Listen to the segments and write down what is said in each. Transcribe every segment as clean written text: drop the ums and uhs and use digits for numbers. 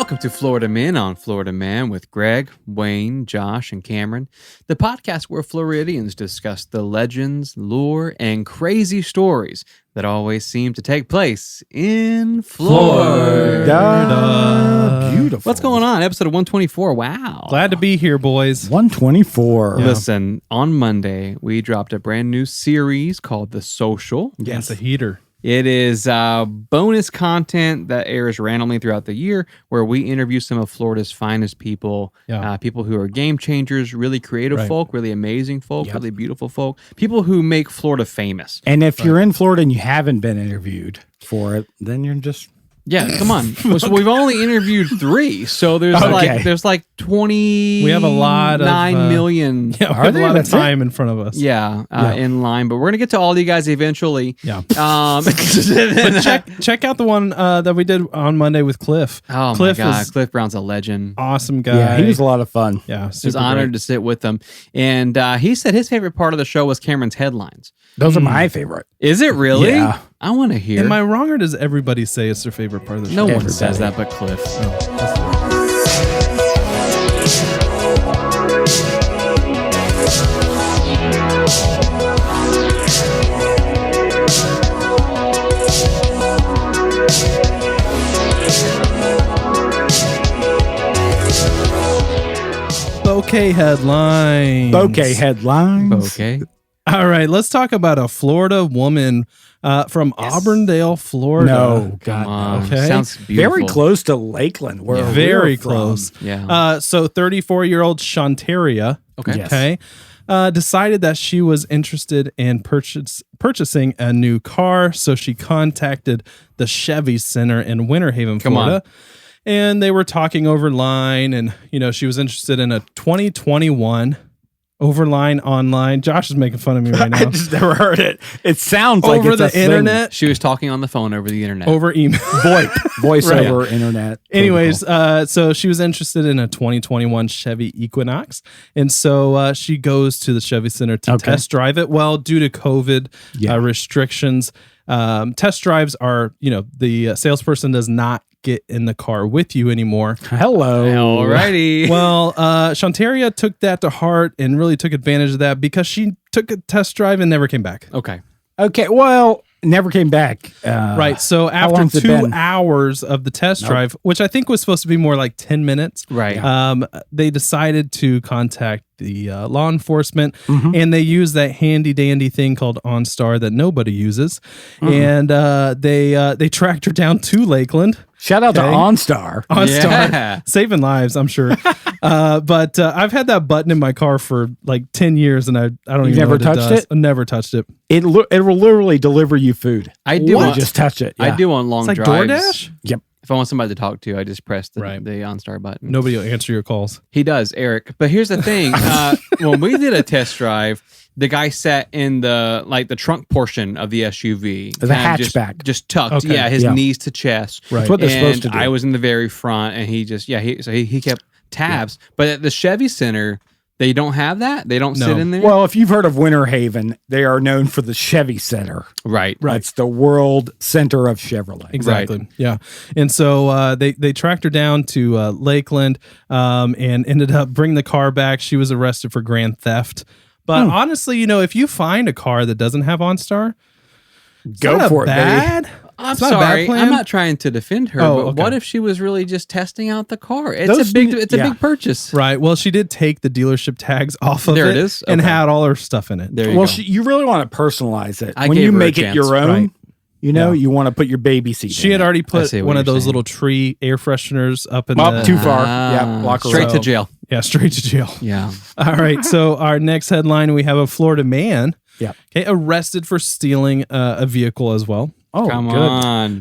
Welcome to Florida Men on Florida Man with Greg, Wayne, Josh, and Cameron, the podcast where Floridians discuss the legends, lore, and crazy stories that always seem to take place in Florida. Beautiful. What's going on? Episode 124. Wow. Glad to be here, boys. 124. Listen, on Monday, we dropped a brand new series called The Social. Yes, a heater. It is bonus content that airs randomly throughout the year where we interview some of Florida's finest people, people who are game changers, really creative folk, really amazing folk, really beautiful folk, people who make Florida famous. And if you're in Florida and you haven't been interviewed for it, then you're just... Yeah, come on. So we've only interviewed 3, so there's like 20. We have a lot of 9 million. Yeah, we have a lot of time in front of us. In line, but we're gonna get to all of you guys eventually. Yeah. But check out the one that we did on Monday with Cliff. Oh Cliff my God, Cliff Brown's a legend. Awesome guy. Yeah, he was a lot of fun. Yeah, I was honored to sit with him, and he said his favorite part of the show was Cameron's headlines. Those are my favorite. Is it really? Yeah. I want to hear. Am I wrong, or does everybody say it's their favorite part of the show? No one says that but Cliff. Bouquet headlines. Bouquet headlines. Okay. All right, let's talk about a Florida woman from Auburndale, Florida. No, Come on. Okay. Sounds beautiful. Very close to Lakeland. Where Very we're from. close. Yeah. So 34-year-old Shantaria, Okay. Yes. decided that she was interested in purchasing a new car, so she contacted the Chevy Center in Winter Haven, Florida. And they were talking over line, and she was interested in a 2021 Overline online. Josh is making fun of me right now. I just never heard it. It sounds like Over it's the a thing. internet, She was talking on the phone over the internet. over email. Voice Right. over internet. Anyways, protocol. so she was interested in a 2021 Chevy Equinox, and so she goes to the Chevy Center to test drive it. Well, due to COVID restrictions, test drives are, the salesperson does not get in the car with you anymore. Hello. Alrighty. Well, Shantaria took that to heart and really took advantage of that because she took a test drive and never came back. Okay. Okay, well, never came back. Right. So how after long's it 2 been? hours of the test drive, which I think was supposed to be more like 10 minutes, Right. they decided to contact the law enforcement, and they use that handy dandy thing called OnStar that nobody uses, and they tracked her down to Lakeland. Shout out to OnStar. Yeah. Saving lives, I'm sure. But I've had that button in my car for like 10 years, and I don't even know what touched does. it? I never touched it. It will literally deliver you food. I do You want just touch it. I Yeah. do on long It's like drives. DoorDash? Yep. If I want somebody to talk to, I just press the Right. OnStar button. Nobody will answer your calls. He does, Eric. But here's the thing: when we did a test drive, the guy sat in the trunk portion of the SUV, The kind of hatchback. just tucked. Okay. Yeah, his Yeah. knees to chest. Right. That's what they're And supposed to do. I was in the very front, and he just he kept tabs. But at the Chevy Center, they don't have that. They don't No. sit in there. Well, if you've heard of Winter Haven, they are known for the Chevy Center. right. It's the world center of Chevrolet. Exactly. Yeah. And so they tracked her down to Lakeland and ended up bringing the car back. She was arrested for grand theft. But honestly, if you find a car that doesn't have OnStar, Go for it, baby. bad. I'm It's not a bad sorry. plan. I'm not trying to defend her, Oh, but okay. what if she was really just testing out the car? It's Those a big need- it's a yeah. big purchase. Right. Well, she did take the dealership tags off of There it it is. and Okay. had all her stuff in it. There you Well, go. you really want to personalize it. I When gave you her a make it chance. your own, Right. you want to put your baby seat She in had it. already I put see what one of you're those saying. little tree air fresheners up in Up the... too far. Ah, Yeah, lock her straight up. to jail. Yeah, straight to jail. Yeah. All right. So our next headline, we have a Florida man arrested for stealing a vehicle as well. Oh, Come good.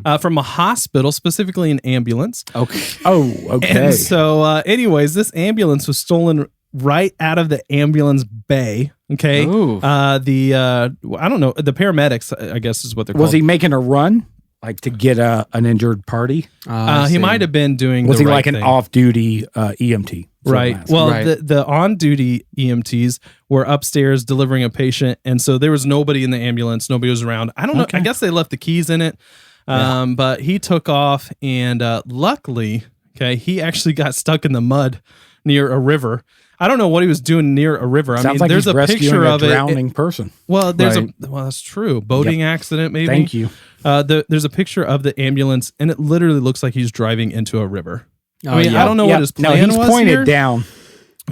on. From a hospital, specifically an ambulance. Okay. Oh, okay. And so, anyways, this ambulance was stolen right out of the ambulance bay. Okay. Ooh. I don't know, the paramedics, I guess is what they're called. Was he making a run, like to get an injured party? I He see. might have been doing. Was the he right like an thing. off-duty EMT? Right. Well, Right. the on-duty EMTs were upstairs delivering a patient, and so there was nobody in the ambulance. Nobody was around. I don't know. Okay. I guess they left the keys in it. But he took off, and luckily, Okay, he actually got stuck in the mud near a river. I don't know what he was doing near a river. Sounds like there's he's a picture rescuing of a drowning person. Well, that's true. Boating accident, maybe. Thank you. There's a picture of the ambulance, and it literally looks like he's driving into a river. Oh, I don't know what his plan was. He's pointed here. down.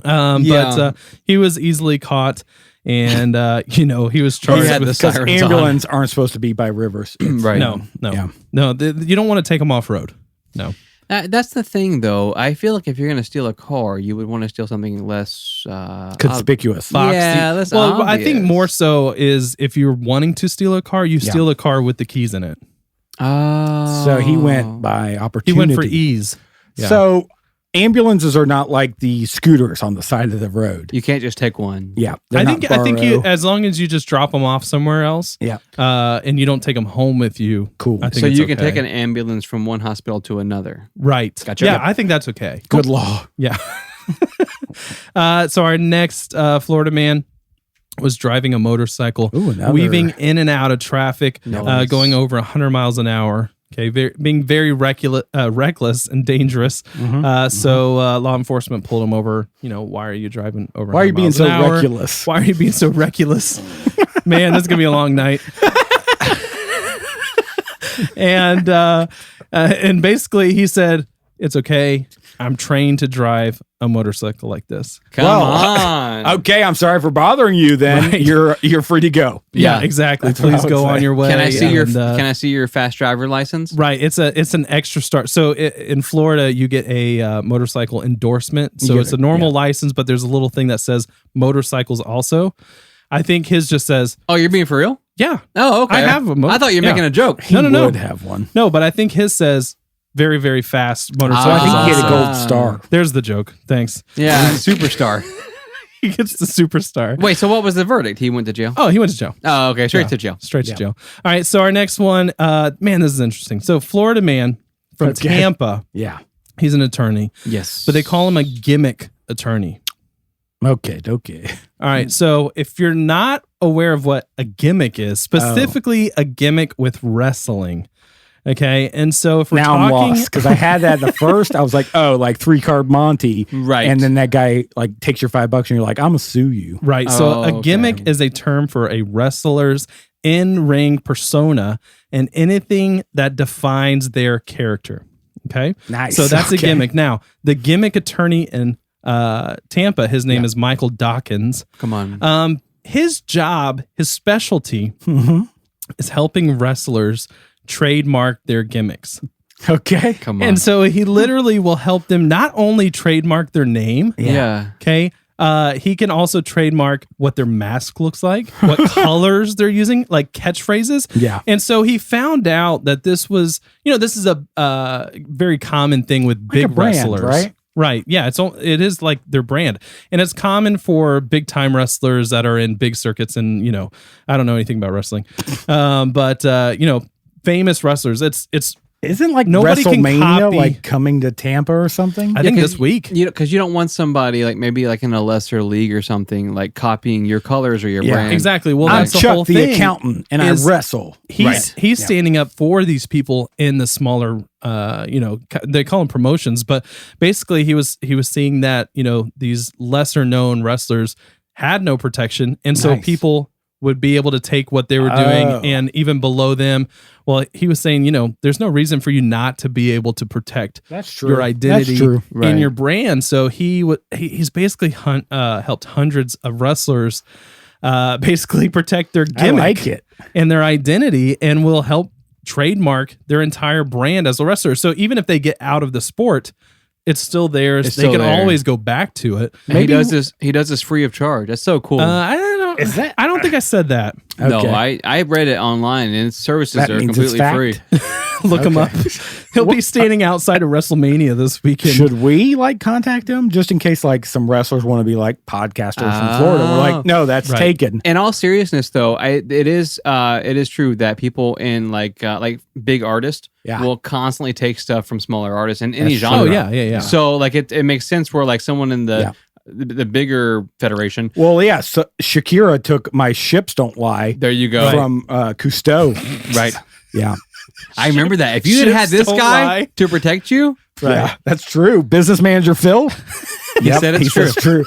But he was easily caught, and he was charged had the with sirens Ambulance aren't supposed to be by rivers. Right. No. You don't want to take them off road. No. That's the thing, though. I feel like if you're going to steal a car, you would want to steal something less Conspicuous. less Well, I think obvious. more so is if you're wanting to steal a car, you steal a car with the keys in it. Oh. So he went by opportunity. He went for ease. Yeah. So ambulances are not like the scooters on the side of the road. You can't just take one. Yeah. I think as long as you just drop them off somewhere else, and you don't take them home with you, cool. I think So it's you can okay. take an ambulance from one hospital to another. Right. Gotcha. Yeah, Yep. I think that's okay. Good law. Yeah. So our next Florida man was driving a motorcycle, weaving in and out of traffic, going over 100 miles an hour. Okay, being very reckless and dangerous. So law enforcement pulled him over. Why are you driving over? Why are you being so hour? reckless? Why are you being so reckless? Man, this is gonna be a long night. And basically he said, "It's okay. I'm trained to drive a motorcycle like this." Come on. Okay, I'm sorry for bothering you. Then Right. you're free to go. Yeah, exactly. That's what I Please would go say. on your way. Can I see and, your your fast driver license? Right, it's an extra start. So in Florida, you get a motorcycle endorsement. So it's a normal license, but there's a little thing that says motorcycles also. I think his just says, Oh, you're being for real? yeah. Oh, okay. I have a I thought you were making a joke. He No. would have one. No, but I think his says very, very fast So motorcycles. I think he get a also. gold star. There's the joke. Thanks. Yeah, superstar. He gets the superstar. Wait, so what was the verdict? He went to jail? Oh, he went to jail. Oh, okay. Straight to jail. Straight to jail. All right. So our next one, man, this is interesting. So Florida man from Tampa. Yeah. He's an attorney, Yes. but they call him a gimmick attorney. Okay. All right. So if you're not aware of what a gimmick is, specifically a gimmick with wrestling. Okay. And so if we're Now I'm talking, lost because I had that at the first. I was like, oh, like 3-card Monty. Right. And then that guy like takes your $5 and you're like, I'm going to sue you. right. So Oh, a gimmick okay. is a term for a wrestler's in-ring persona and anything that defines their character. Okay. Nice. So that's a Okay. gimmick. Now, the gimmick attorney in Tampa, his name is Michael Dawkins. Come on. His job, his specialty is helping wrestlers trademark their gimmicks. Okay. Come on. And so he literally will help them not only trademark their name, yeah. okay, he can also trademark what their mask looks like, what colors they're using, like catchphrases. Yeah. And so he found out that this was, this is a very common thing with big a brand, wrestlers. right? Right. Yeah. It is like their brand. And it's common for big time wrestlers that are in big circuits. And, I don't know anything about wrestling. But famous wrestlers, it's Isn't like Nobody can WrestleMania copy- like coming to Tampa or something? I think 'cause this week. Because you don't want somebody like maybe like in a lesser league or something like copying your colors or your Yeah, brand. Exactly. Well, I'm that's the Chuck whole the thing. accountant and I is wrestle. He's standing up for these people in the smaller, they call them promotions, but basically he was seeing that these lesser known wrestlers had no protection, and so Nice. people would be able to take what they were doing and even below them. Well, he was saying, there's no reason for you not to be able to protect That's true. your identity That's true. in Right. your brand. So he's basically helped hundreds of wrestlers basically protect their I gimmick like it. and their identity, and will help trademark their entire brand as a wrestler. So even if they get out of the sport, it's still theirs. It's They still can there. always go back to it. And he does this free of charge. That's so cool. I don't know. Is that- I don't think I said that. No, Okay. I read it online and its services That are means it's completely fact. free. Look him up. He'll be standing outside of WrestleMania this weekend. Should we like contact him just in case like some wrestlers want to be like podcasters from Florida? We're like, no, that's Right. taken. In all seriousness, though, it is true that people in like big artists will constantly take stuff from smaller artists in any That's genre. Oh yeah. So like it makes sense where like someone in the bigger federation. Well, yeah. So Shakira took my Ships Don't Lie There you go. from Cousteau. Right. Yeah. I remember that. If you had this don't guy lie. to protect you, Yeah, that's true. Business manager Phil. he said it's true. Says true.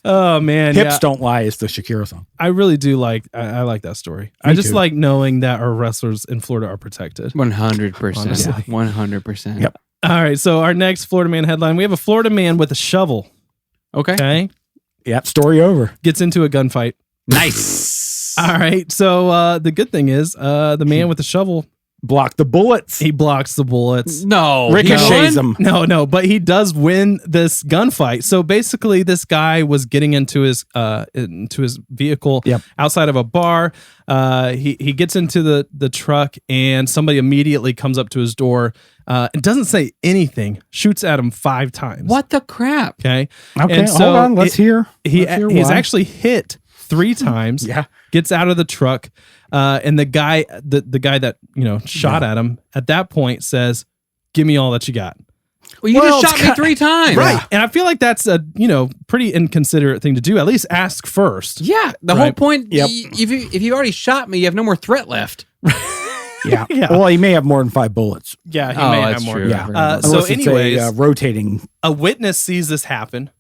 Oh man, Hips yeah. don't lie is the Shakira song. I really do like. I like that story. I just too. like knowing that our wrestlers in Florida are protected. 100%. Honestly. 100%. Yep. All right, so our next Florida man headline: we have a Florida man with a shovel. Okay. Okay, Yep. Story over. gets into a gunfight. Nice. All right, so the good thing is, the man with the shovel, Block the bullets. he blocks the bullets. No. Ricochets he won? them. No, but he does win this gunfight. So basically, this guy was getting into his vehicle Yep. outside of a bar. He gets into the truck, and somebody immediately comes up to his door and doesn't say anything. Shoots at him 5 times. What the crap? Okay. Okay, And hold so on. Let's hear. He's why. actually hit 3 times. Yeah. Gets out of the truck, and the guy that shot at him at that point says, "Give me all that you got." Well, you Well, just it's shot me 3 times. Right. And I feel like that's a pretty inconsiderate thing to do. At least ask first. Yeah. The whole Right. point, Yep. if you already shot me, you have no more threat left. Yeah. Yeah. Well, he may have more than 5 bullets. Yeah, he Oh, may that's have more. true. Yeah. Very Uh, much. so Unless it's anyways, a rotating. a witness sees this happen.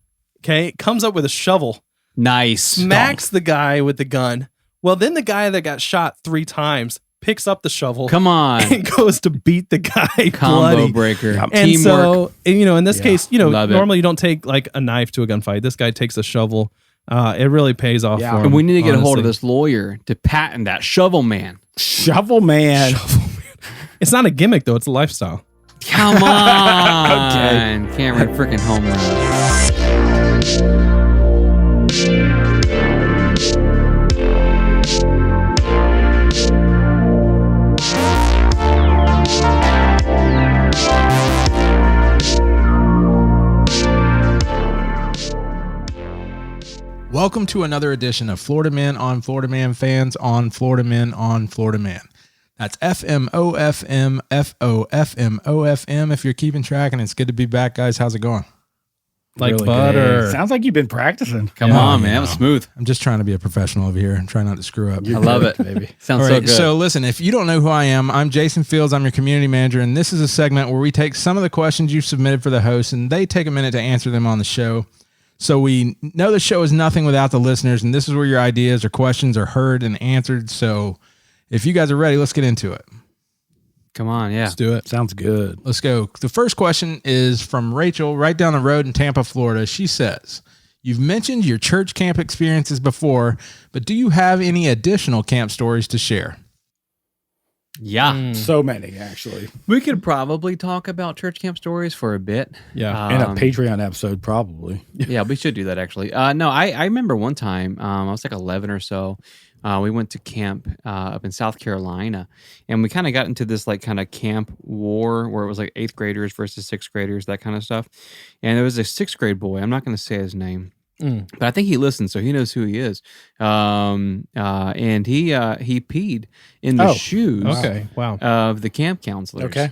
Okay, comes up with a shovel, Nice. smacks the guy with the gun. Well, then the guy that got shot 3 times picks up the shovel Come on. and goes to beat the guy Combo bloody. breaker. Yep. And Teamwork. so, in this Yeah. case, Love it. normally you don't take like a knife to a gunfight. This guy takes a shovel. It really pays off Yeah. for him. And we need to get a hold of honestly. this lawyer to patent that shovel man. Shovel man. It's not a gimmick though; it's a lifestyle. Come on. Cameron freaking home run. Welcome to another edition of Florida Men on Florida Man fans on Florida Men on Florida Man. That's FMOFM, FOFMOFM if you're keeping track, and it's good to be back, guys. How's it going? Like Really butter. good. Sounds like you've been practicing. Come on, man. That was smooth. I'm just trying to be a professional over here and try not to screw up. I love it. baby. Sounds All so right, good. so listen, if you don't know who I am, I'm Jason Fields. I'm your community manager, and this is a segment where we take some of the questions you've submitted for the host, and they take a minute to answer them on the show. So we know the show is nothing without the listeners, and this is where your ideas or questions are heard and answered. So if you guys are ready, let's get into it. Come on, yeah. Let's do it. Sounds good. Let's go. The first question is from Rachel, right down the road in Tampa, Florida. She says, you've mentioned your church camp experiences before, but do you have any additional camp stories to share? Yeah. So many, actually. We could probably talk about church camp stories for a bit. Yeah. In a Patreon episode, probably. Yeah, we should do that actually. No, I remember one time, I was like 11 or so. We went to camp up in South Carolina, and we kind of got into this like kind of camp war where it was like 8th graders versus 6th graders, that kind of stuff. And there was a 6th grade boy. I'm not going to say his name. But I think he listens, so he knows who he is. And he peed in the shoes Okay. Wow. of the camp counselors. Okay.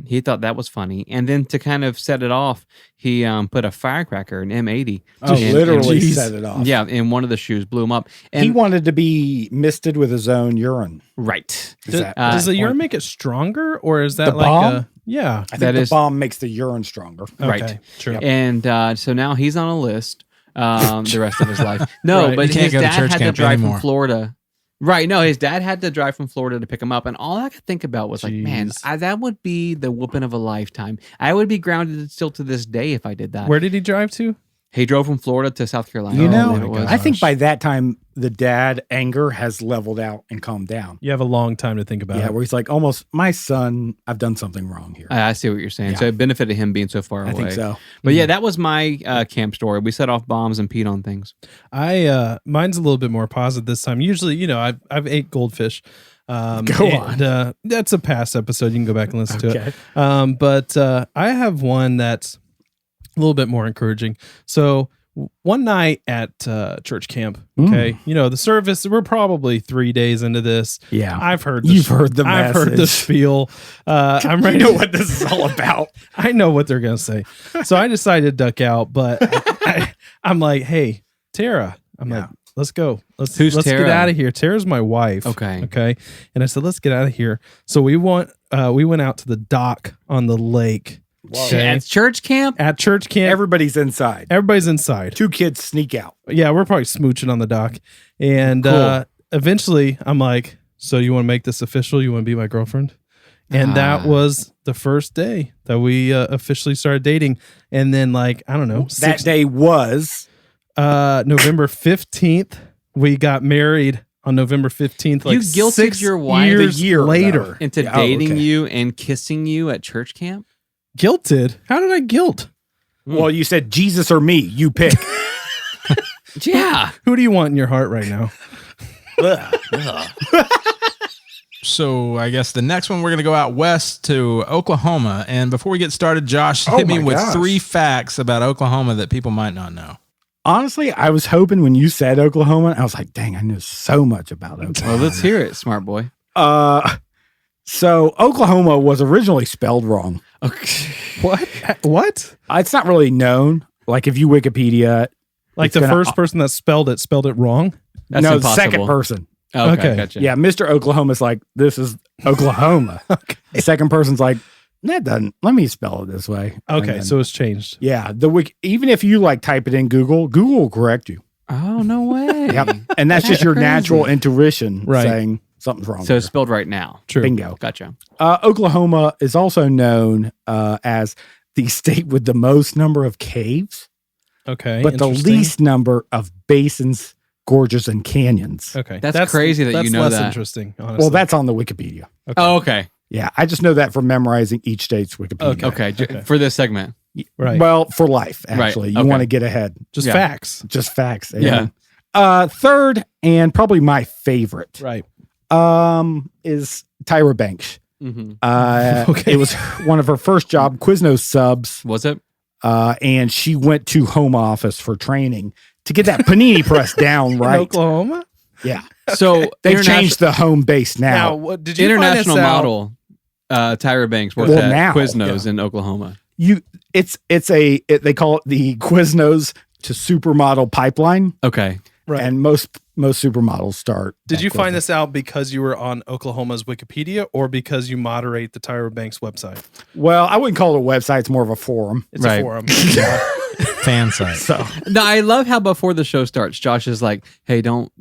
He thought that was funny, and then to kind of set it off, he put a firecracker, an M80. Oh, in- literally Jeez. set it off. Yeah, in one of the shoes, blew him up. And He wanted to be misted with his own urine. right. Is that Does the point? urine make it stronger, or is that The like bomb? a yeah? I that think the is- bomb makes the urine stronger. Right. Okay, true. And so now he's on a list the rest of his life. No, Right. but You can't his go to dad church had to camp drive anymore. from Florida. Right. No, his dad had to drive from Florida to pick him up. And all I could think about was like, man, Jeez. that would be the whooping of a lifetime. I would be grounded still to this day if I did that. Where did he drive to? He drove from Florida to South Carolina. You I know, believe it was. I think by that time, the dad anger has leveled out and calmed down. You have a long time to think about Yeah, it. where he's like, almost, my son, I've done something wrong here. I see what you're saying. Yeah. So it benefited him being so far away. I think so. But yeah, that was my camp story. We set off bombs and peed on things. Mine's a little bit more positive this time. Usually, I've ate goldfish. Go on. That's a past episode. You can go back and listen to it. But I have one that's a little bit more encouraging. So one night at church camp, okay, the service, we're probably 3 days into this. Yeah. I've heard You've heard the I've heard the message. spiel. I'm ready. You know what this is all about. I know what they're gonna say. So I decided to duck out, but I'm like, hey, Tara, I'm like, let's go. Let's Who's get Tara? out of here. Tara's my wife. Okay. And I said, let's get out of here. So we went out to the dock on the lake. At church camp? At church camp. Everybody's inside. Everybody's inside. 2 kids sneak out. Yeah, we're probably smooching on the dock. And eventually I'm like, so you want to make this official? You want to be my girlfriend? And that was the first day that we officially started dating. And then I don't know. That day was November 15th. We got married on November 15th. You guilted 6 your wife years a year later. into dating you and kissing you at church camp? Guilted? How did I guilt? Well, you said Jesus or me. You pick. Yeah. Who do you want in your heart right now? So I guess the next one, we're going to go out west to Oklahoma. And before we get started, Josh, hit me with 3 facts about Oklahoma that people might not know. Honestly, I was hoping when you said Oklahoma, I was like, dang, I knew so much about Oklahoma. Well, let's hear it, smart boy. So Oklahoma was originally spelled wrong. Okay. What? It's not really known. Like if you Wikipedia, Like the first person that spelled it wrong? That's no, the impossible. second person. Okay, gotcha. Yeah, Mr. Oklahoma's like, this is Oklahoma. The second person's like, that doesn't, let me spell it this way. Okay, so it's changed. Yeah, even if you type it in Google will correct you. Oh, no way. Yep. And that's just your crazy. natural intuition Right. saying something's wrong. So there. it's spelled right now. True. Bingo. Gotcha. Oklahoma is also known as the state with the most number of caves, Okay. but the interesting. least number of basins, gorges, and canyons. Okay. That's crazy that you know less that. interesting, honestly. Well, that's on the Wikipedia. Oh, okay. Yeah, I just know that from memorizing each state's Wikipedia. Okay. For this segment. right. Well, for life, actually. Right. You Okay. want to get ahead. Just yeah. facts. Just facts. Yeah. Third, and probably my favorite, Right. is Tyra Banks. Mm-hmm. Okay. It was one of her first job, Quiznos subs, Was it? and she went to home office for training to get that panini press down In right. Oklahoma? Yeah, So they've changed the home base now. What did you international find this out? model Tyra Banks worked Well, at now, Quiznos in Oklahoma. They call it the Quiznos to supermodel pipeline, Right. and most supermodels start. Did at you find Quiznos. this out because you were on Oklahoma's Wikipedia or because you moderate the Tyra Banks website? Well, I wouldn't call it a website; it's more of a forum. It's Right. a forum. Fan site. So No, I love how before the show starts, Josh is like, "Hey, don't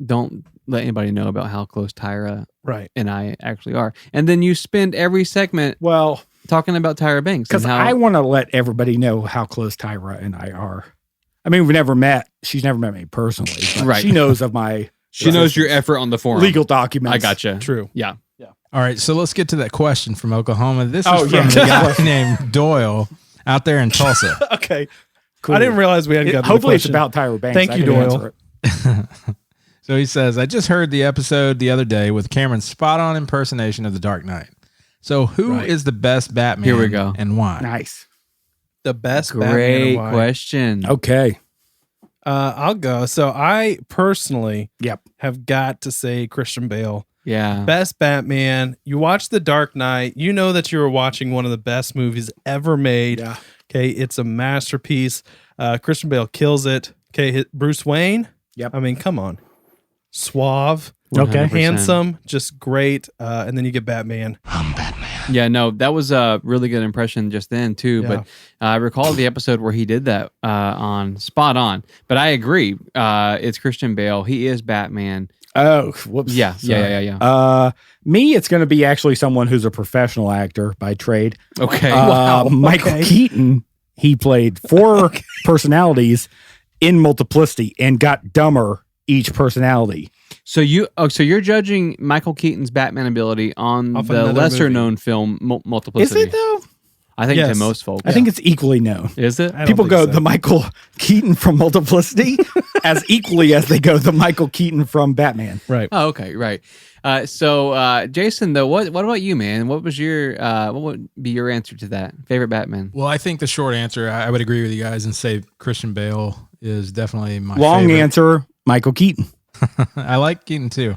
let anybody know about how close Tyra Right. and I actually are." And then you spend every segment well. talking about Tyra Banks Because and how I want to let everybody know how close Tyra and I are. I mean, we've never met. She's never met me personally. But Right. She knows of my she knows your effort on the forum. legal documents. I gotcha. True. Yeah. All right, so let's get to that question from Oklahoma. This is Oh, from yeah. a guy named Doyle out there in Tulsa. Okay. Cool. I didn't realize we hadn't got to the Hopefully, it's question. about Tyra Banks. Thank I you, can Doyle. answer it. So he says, I just heard the episode the other day with Cameron's spot-on impersonation of the Dark Knight. So who is the best Batman? Here we go. And why? Nice. The best Batman Great and why. question. Okay. I'll go. So I personally Yep. have got to say Christian Bale. Yeah. Best Batman. You watch The Dark Knight, you know that you were watching one of the best movies ever made. Yeah. Okay, it's a masterpiece. Christian Bale kills it. Okay, Bruce Wayne. Yep. I mean, come on. Suave, 100%. handsome, just great. And then you get Batman. Yeah, no, that was a really good impression just then too. Yeah. But I recall the episode where he did that on Spot On. But I agree, it's Christian Bale. He is Batman. Oh, whoops. Yeah. Me, it's going to be actually someone who's a professional actor by trade. Okay. Michael Keaton. He played 4 personalities in Multiplicity and got dumber each personality. So you're judging Michael Keaton's Batman ability on Off the another lesser movie. known film Is Multiplicity. it though? I think Yes. to most folks. I think it's equally known. Is it? I don't People think go so. the Michael Keaton from Multiplicity as equally as they go the Michael Keaton from Batman. Right. Oh, okay, right. So Jason, though, what about you, man? What was your what would be your answer to that? Favorite Batman? Well, I think the short answer, I would agree with you guys and say Christian Bale is definitely my Long favorite. answer, Michael Keaton. I like Keaton too.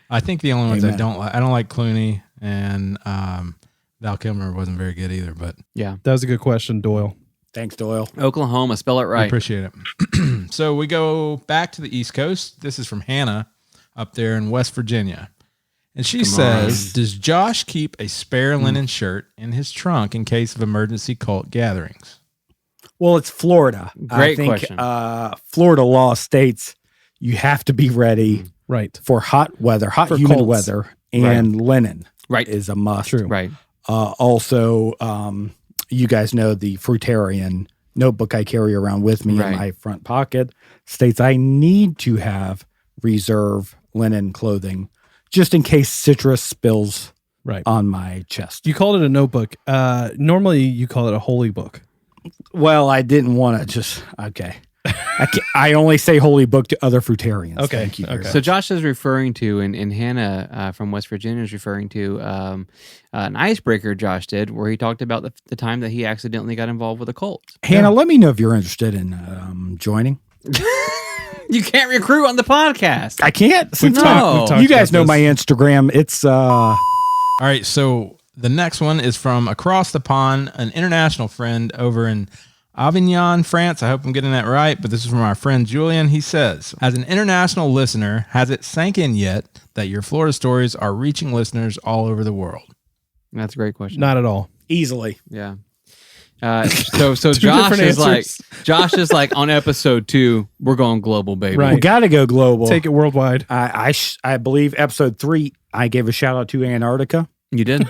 I think the only ones I Amen. don't like, I don't like Clooney, and Val Kilmer wasn't very good either. But Yeah. That was a good question, Doyle. Thanks, Doyle. Oklahoma, spell it I right. appreciate it. So we go back to the East Coast. This is from Hannah up there in West Virginia. And she says, does Josh keep a spare linen shirt in his trunk in case of emergency cult gatherings? Well, it's Florida. Great I think, question. Florida law states you have to be ready Right. for hot weather, For humid colds. weather, and linen Right. is a must. True. Right. Also, you guys know the Fruitarian notebook I carry around with me in my front pocket states I need to have reserve linen clothing just in case citrus spills on my chest. You called it a notebook. Normally, you call it a holy book. Well, I didn't want to just, okay. I only say holy book to other Fruitarians. Okay. Thank you. Okay. So Josh is referring to, and Hannah from West Virginia is referring to an icebreaker Josh did where he talked about the time that he accidentally got involved with a cult. Hannah, let me know if you're interested in joining. You can't recruit on the podcast. I can't. We've talked You guys about know my this. Instagram. It's All right, so the next one is from across the pond, an international friend over in Avignon, France. I hope I'm getting that right, but this is from our friend Julian. He says, as an international listener, has it sank in yet that your Florida stories are reaching listeners all over the world? That's a great question. Not at all. easily. Yeah. So Two Josh different is answers. like on episode 2, we're going global, baby. Right. We got to go global. Take it worldwide. I believe episode 3, I gave a shout out to Antarctica. You did.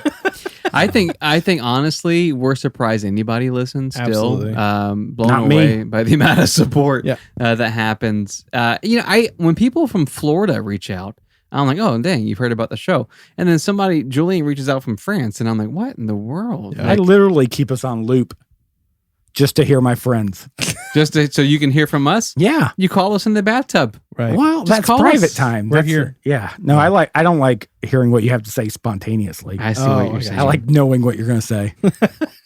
I think honestly, we're surprised anybody listens still. Absolutely. Blown Not away me. by the amount of support Yeah. that happens. When people from Florida reach out, I'm like, oh dang, you've heard about the show. And then Julian reaches out from France, and I'm like, what in the world? I literally keep us on loop just to hear my friends. So you can hear from us. Yeah. You call us in the bathtub. Right. Well, Just that's call private us. time. We're That's here. Yeah. No, I don't like hearing what you have to say spontaneously. I see Oh, what you're okay. saying. I like knowing what you're going to say.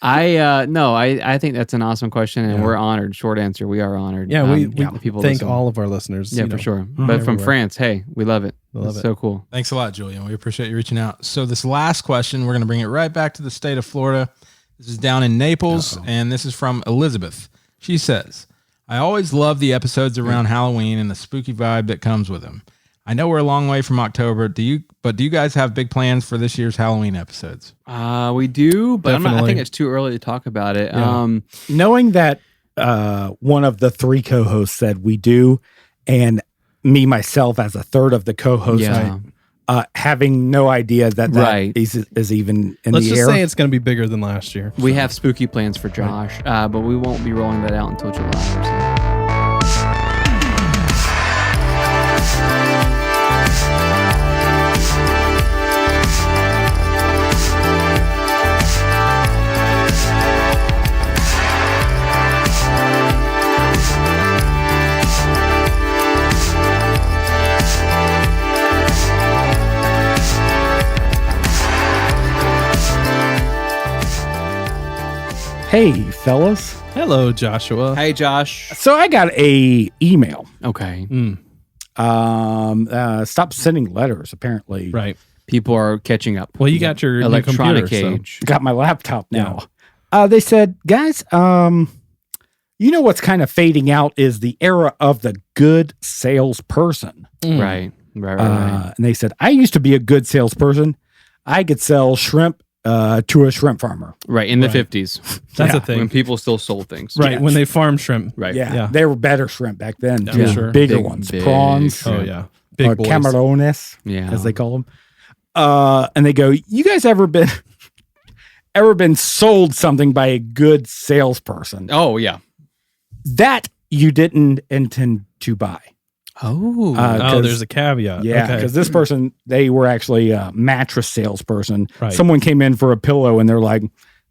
I think that's an awesome question, and Yeah. we're honored. Short answer, we are honored. Yeah, we the people thank listen. all of our listeners. Yeah, you for know. sure. But from everywhere. France, hey, we love it. We love It's it. so cool. Thanks a lot, Julian. We appreciate you reaching out. So this last question, we're going to bring it right back to the state of Florida. This is down in Naples, and this is from Elizabeth. She says, I always love the episodes around Halloween and the spooky vibe that comes with them. I know we're a long way from October. Do you guys have big plans for this year's Halloween episodes? We do, but I Definitely. think it's too early to talk about it. Yeah. Knowing that one of the 3 co-hosts said we do, and me, myself, as a third of the co-hosts, Yeah. having no idea that Right. is even in Let's the just air. say it's going to be bigger than last year. We have spooky plans for Josh, but we won't be rolling that out until July. or so. Hey, fellas. Hello, Joshua. Hey, Josh. So I got a email. Okay. Stop sending letters, apparently. Right. People are catching up. Well, you got your new Electronic computer, so- age. Got my laptop now. They said, guys, you know what's kind of fading out is the era of the good salesperson. Right. And they said, I used to be a good salesperson. I could sell shrimp to a shrimp farmer. Right. In the Right. 50s. That's Yeah. a thing. When people still sold things. Right. Yeah. When they farm shrimp. Right. Yeah, Yeah. they were better shrimp back then. Yeah, too. sure. Bigger Big- ones, big prawns. Oh, yeah. Big or boys. camarones, Yeah. as they call them. And they go, you guys ever been sold something by a good salesperson Oh, yeah. that you didn't intend to buy? Oh. Oh, 'cause- there's a caveat. Yeah, Okay. because this person, they were actually a mattress salesperson. Right. Someone came in for a pillow and they're like,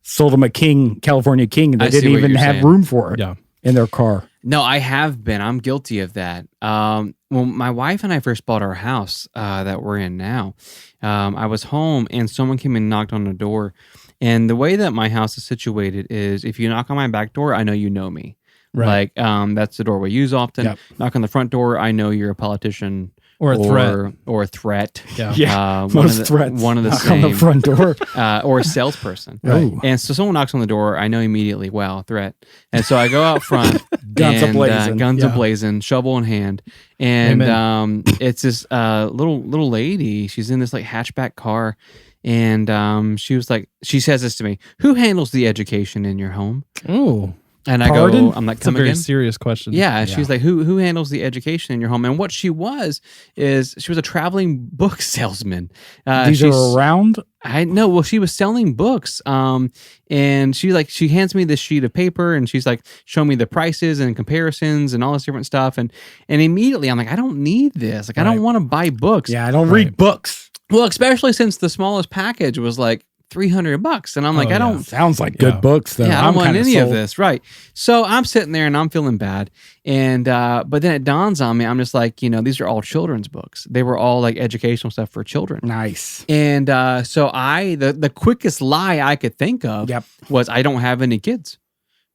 sold them a California king, and they I see didn't what even you're have saying. room for it Yeah. in their car. No, I have been. I'm guilty of that. Well, my wife and I first bought our house that we're in now. I was home and someone came and knocked on the door. And the way that my house is situated is if you knock on my back door, I know you know me. Right. Like that's the door we use often. Yep. Knock on the front door, I know you're a politician or a threat. Or a threat. Yeah. Most threats. One of the knock same. on the front door. Or a salesperson. Right. And so someone knocks on the door. I know immediately, wow, threat. And so I go out front. Guns and, a-blazing. Guns a-blazing, shovel in hand. And it's this little lady. She's in this like hatchback car. And she says this to me: "Who handles the education in your home?" Oh. And I Pardon? go, I'm like, That's a come very again? serious question. Yeah, she's like, who handles the education in your home? And what she was a traveling book salesman. These are around? I know. Well, she was selling books. And she hands me this sheet of paper and she's like, show me the prices and comparisons and all this different stuff. And immediately I'm like, I don't need this. Like, I don't want to buy books. Yeah, I don't read books. Well, especially since the smallest package was like $300, and I'm like, I don't. Sounds like good books, though. Yeah, I don't want kinda any of sold. this, right? So I'm sitting there and I'm feeling bad, and but then it dawns on me, I'm just like, these are all children's books. They were all like educational stuff for children. Nice. And so the quickest lie I could think of was I don't have any kids,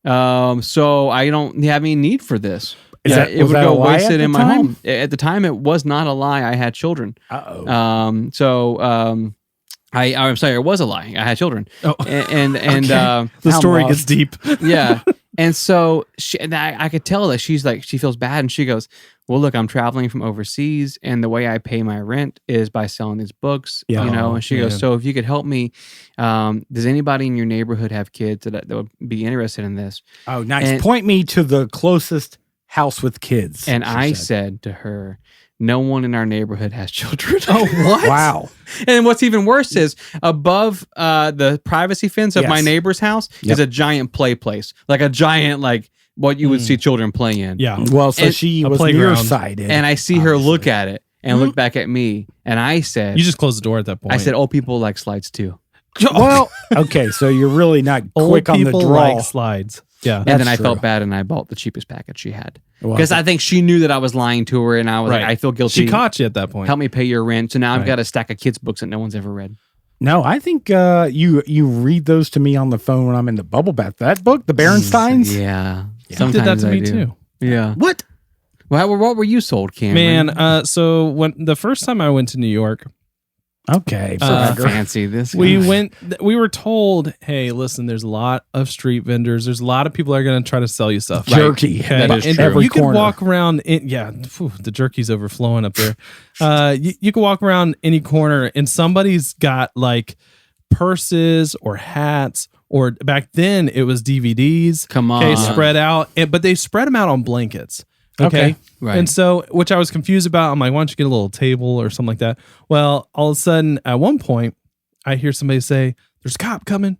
so I don't have any need for this. It would go wasted in my home. At the time, it was not a lie. I had children. I'm sorry, it was a lie. I had children. Oh. And the story gets deep. Yeah. And so I could tell that she feels bad, and she goes, well, look, I'm traveling from overseas, and the way I pay my rent is by selling these books, and she goes, so if you could help me, does anybody in your neighborhood have kids that would be interested in this? Oh, nice. And point me to the closest house with kids. And I said to her, no one in our neighborhood has children. Oh, what? Wow. And what's even worse is above the privacy fence of my neighbor's house is a giant play place, like a giant, like what you would see children play in. Yeah. Well, so she was nearsighted. And I see her look at it and look back at me. And I said, you just closed the door at that point. I said, old people like slides too. Well, okay. So you're really not quick on the draw. Like slides. Yeah. And then I felt bad and I bought the cheapest package she had. Because I think she knew that I was lying to her, and I was like, I feel guilty. She caught you at that point. Help me pay your rent. So now I've got a stack of kids' books that no one's ever read. No, I think you read those to me on the phone when I'm in the bubble bath. That book, the Berensteins? Yeah. You did that to me too. Yeah. What? Well, what were you sold, Cameron? Man, so when the first time I went to New York, okay, fancy this. We were told, hey, listen, there's a lot of street vendors. There's a lot of people that are going to try to sell you stuff. Jerky. Okay? That is and true. you could walk around. The jerky's overflowing up there. You could walk around any corner and somebody's got like purses or hats, or back then it was DVDs. Come on. Okay, spread out. But they spread them out on blankets. Okay. Right. And so, which I was confused about. I'm like, why don't you get a little table or something like that? Well, all of a sudden, at one point, I hear somebody say, there's a cop coming.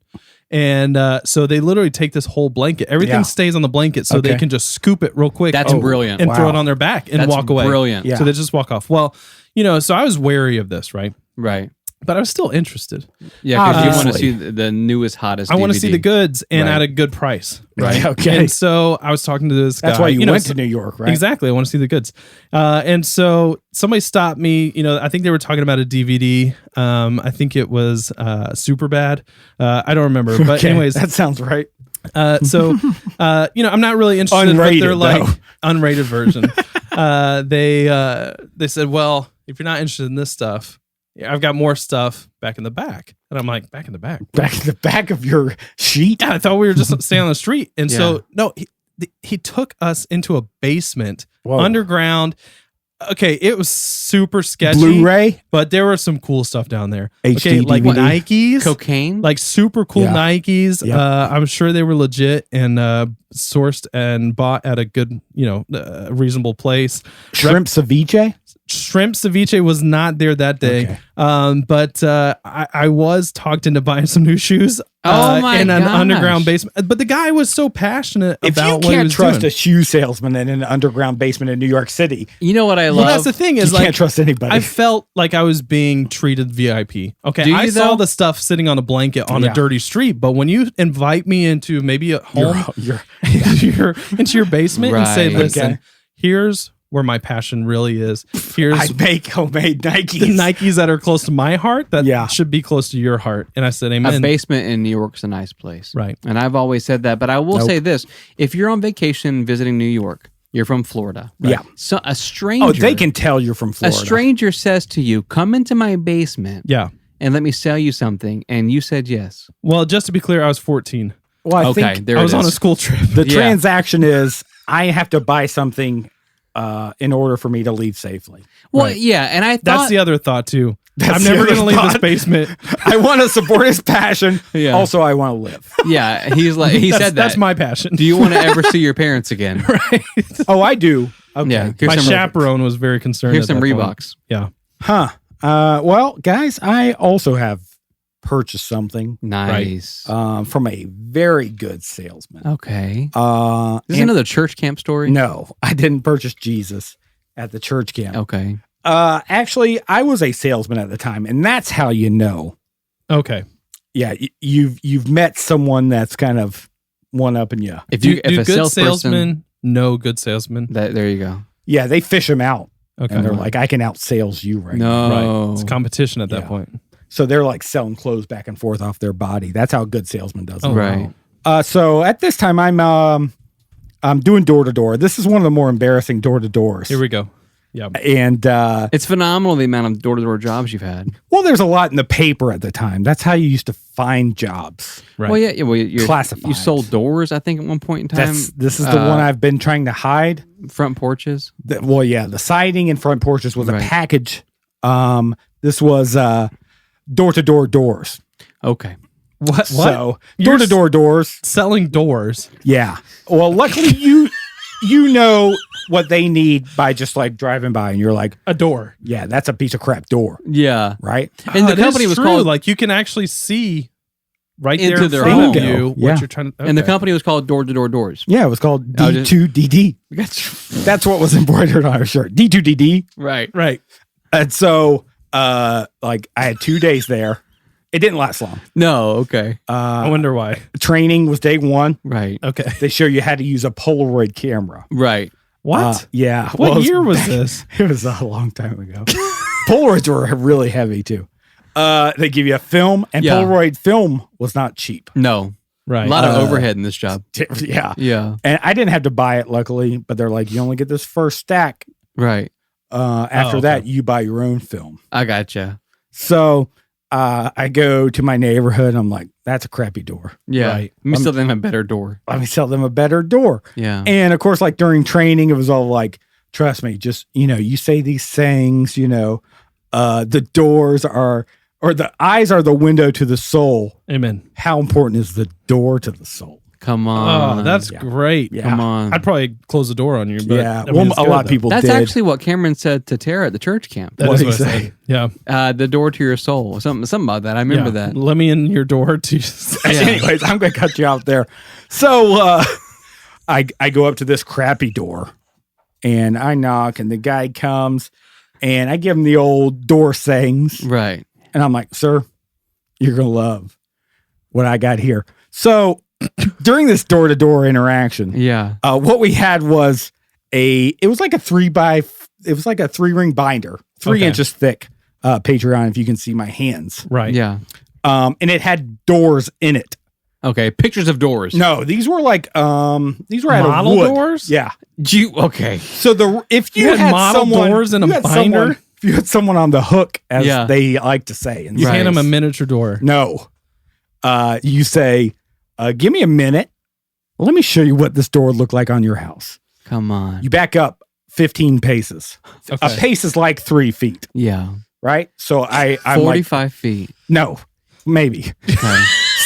And so they literally take this whole blanket. Everything stays on the blanket so they can just scoop it real quick. That's brilliant. And throw it on their back and walk away. Brilliant. Yeah. So they just walk off. Well, so I was wary of this, right? Right. But I was still interested. Yeah, because you want to see the newest, hottest I want to DVD. see the goods and at a good price, right? Okay. And so I was talking to this guy. That's why you went to New York, right? Exactly. I want to see the goods. And so somebody stopped me. I think they were talking about a DVD. I think it was Super Bad. I don't remember. But anyways. That sounds right. So I'm not really interested, but they're like unrated version. They said, well, if you're not interested in this stuff, I've got more stuff back in the back. And I'm like, back in the back? Back in the back of your sheet? Yeah, I thought we were just staying on the street. And so, no, he took us into a basement, underground. Okay, it was super sketchy. Blu-ray? But there was some cool stuff down there. HD okay, like DVD? Nikes. Cocaine? Like super cool Nikes. Yep. I'm sure they were legit and sourced and bought at a good, reasonable place. Shrimp ceviche? Shrimp ceviche was not there that day. Okay. But I was talked into buying some new shoes in an underground basement. But the guy was so passionate about what he was doing. If you can't trust a shoe salesman in an underground basement in New York City. You know what I love? Well, that's the thing is you can't trust anybody. I felt like I was being treated VIP. Okay, I saw the stuff sitting on a blanket on a dirty street, but when you invite me into maybe a home, into your basement and say, listen, here's where my passion really is. I make homemade Nikes. The Nikes that are close to my heart that should be close to your heart. And I said, amen. A basement in New York's a nice place. Right. And I've always said that. But I will say this. If you're on vacation visiting New York You're from Florida. Right? Yeah. So a stranger. Oh, they can tell you're from Florida. A stranger says to you, "Come into my basement." Yeah. And let me sell you something. And you said yes. Well, just to be clear, I was 14. Well, I think I was on a school trip. The transaction is I have to buy something in order for me to leave safely. Well, yeah, and I thought that's the other thought too. I'm never going to leave this basement. I want to support his passion. Yeah. Also, I want to live. Yeah, he's like he said that. That's my passion. Do you want to ever see your parents again? Right. Oh, I do. Okay. Yeah. My chaperone was very concerned. Here's some Reeboks. Point. Yeah. Huh. Well, guys, I also have purchased something. Nice. From a very good salesman. Okay. Is this another church camp story? No, I didn't purchase Jesus at the church camp. Okay. Actually, I was a salesman at the time, and that's how you know. Okay. Yeah, you've met someone that's kind of one up in you. If a good salesman know good salesman? There you go. Yeah, they fish them out. Okay. And they're like, I can outsales you right now. Right. It's competition at that point. So they're like selling clothes back and forth off their body. That's how a good salesman does it. Oh, right. So at this time, I'm doing door to door. This is one of the more embarrassing door to doors. Here we go. Yeah. And it's phenomenal the amount of door to door jobs you've had. Well, there's a lot in the paper at the time. That's how you used to find jobs. Right. Well, yeah. Well, you're classified. You sold doors, I think, at one point in time. This is the one I've been trying to hide. Front porches. The siding and front porches was a package. This was door to door doors. Okay. What? So door to door doors. Selling doors. Yeah. Well, luckily you know what they need by just like driving by, and you're like, a door. Yeah, that's a piece of crap door. Yeah. Right. And the company was called like you can actually see right into there in their front home. of you what you're trying to. Okay. And the company was called Door to Door Doors. Yeah, it was called D2DD. That's what was embroidered on our shirt. D2DD. Right. And so, like, I had 2 days there. It didn't last long. No, okay. I wonder why. Training was day one. Right. Okay. They show you how to use a Polaroid camera. Right. What? Yeah. What year was this? It was a long time ago. Polaroids were really heavy too. They give you a film, and Polaroid film was not cheap. No. Right. A lot of overhead in this job. Yeah. Yeah. And I didn't have to buy it, luckily, but they're like, you only get this first stack. Right. After that, you buy your own film. I gotcha. So I go to my neighborhood, and I'm like, that's a crappy door. Yeah. Right. Let me sell them a better door. Let me sell them a better door. Yeah. And of course, like during training, it was all like, trust me, just, you say these things, the doors are, or the eyes are the window to the soul. Amen. How important is the door to the soul? Come on. Oh, that's great. Yeah. Come on. I'd probably close the door on you. But Yeah. I mean, A lot of people That's did. actually what Cameron said to Tara at the church camp. That What is did what he I say? said. Yeah. The door to your soul. Something about that. I remember that. Let me in your door to. Anyways, I'm going to cut you out there. So I go up to this crappy door, and I knock, and the guy comes, and I give him the old door sayings. Right. And I'm like, sir, you're going to love what I got here. So during this door-to-door interaction, what we had was it was like a 3-ring binder, 3 inches thick, Patreon, if you can see my hands. Right. Yeah. And it had doors in it. Okay. Pictures of doors. No, these were like these were out model of wood. doors. Yeah. Okay. So if you had model doors in a binder, if you had someone on the hook, as they like to say, you hand them a miniature door. No, you say, "Give me a minute. Let me show you what this door would look like on your house." Come on. You back up 15 paces. Okay. A pace is like 3 feet. Yeah. Right. So I'm 45 like, feet. No, maybe. Okay.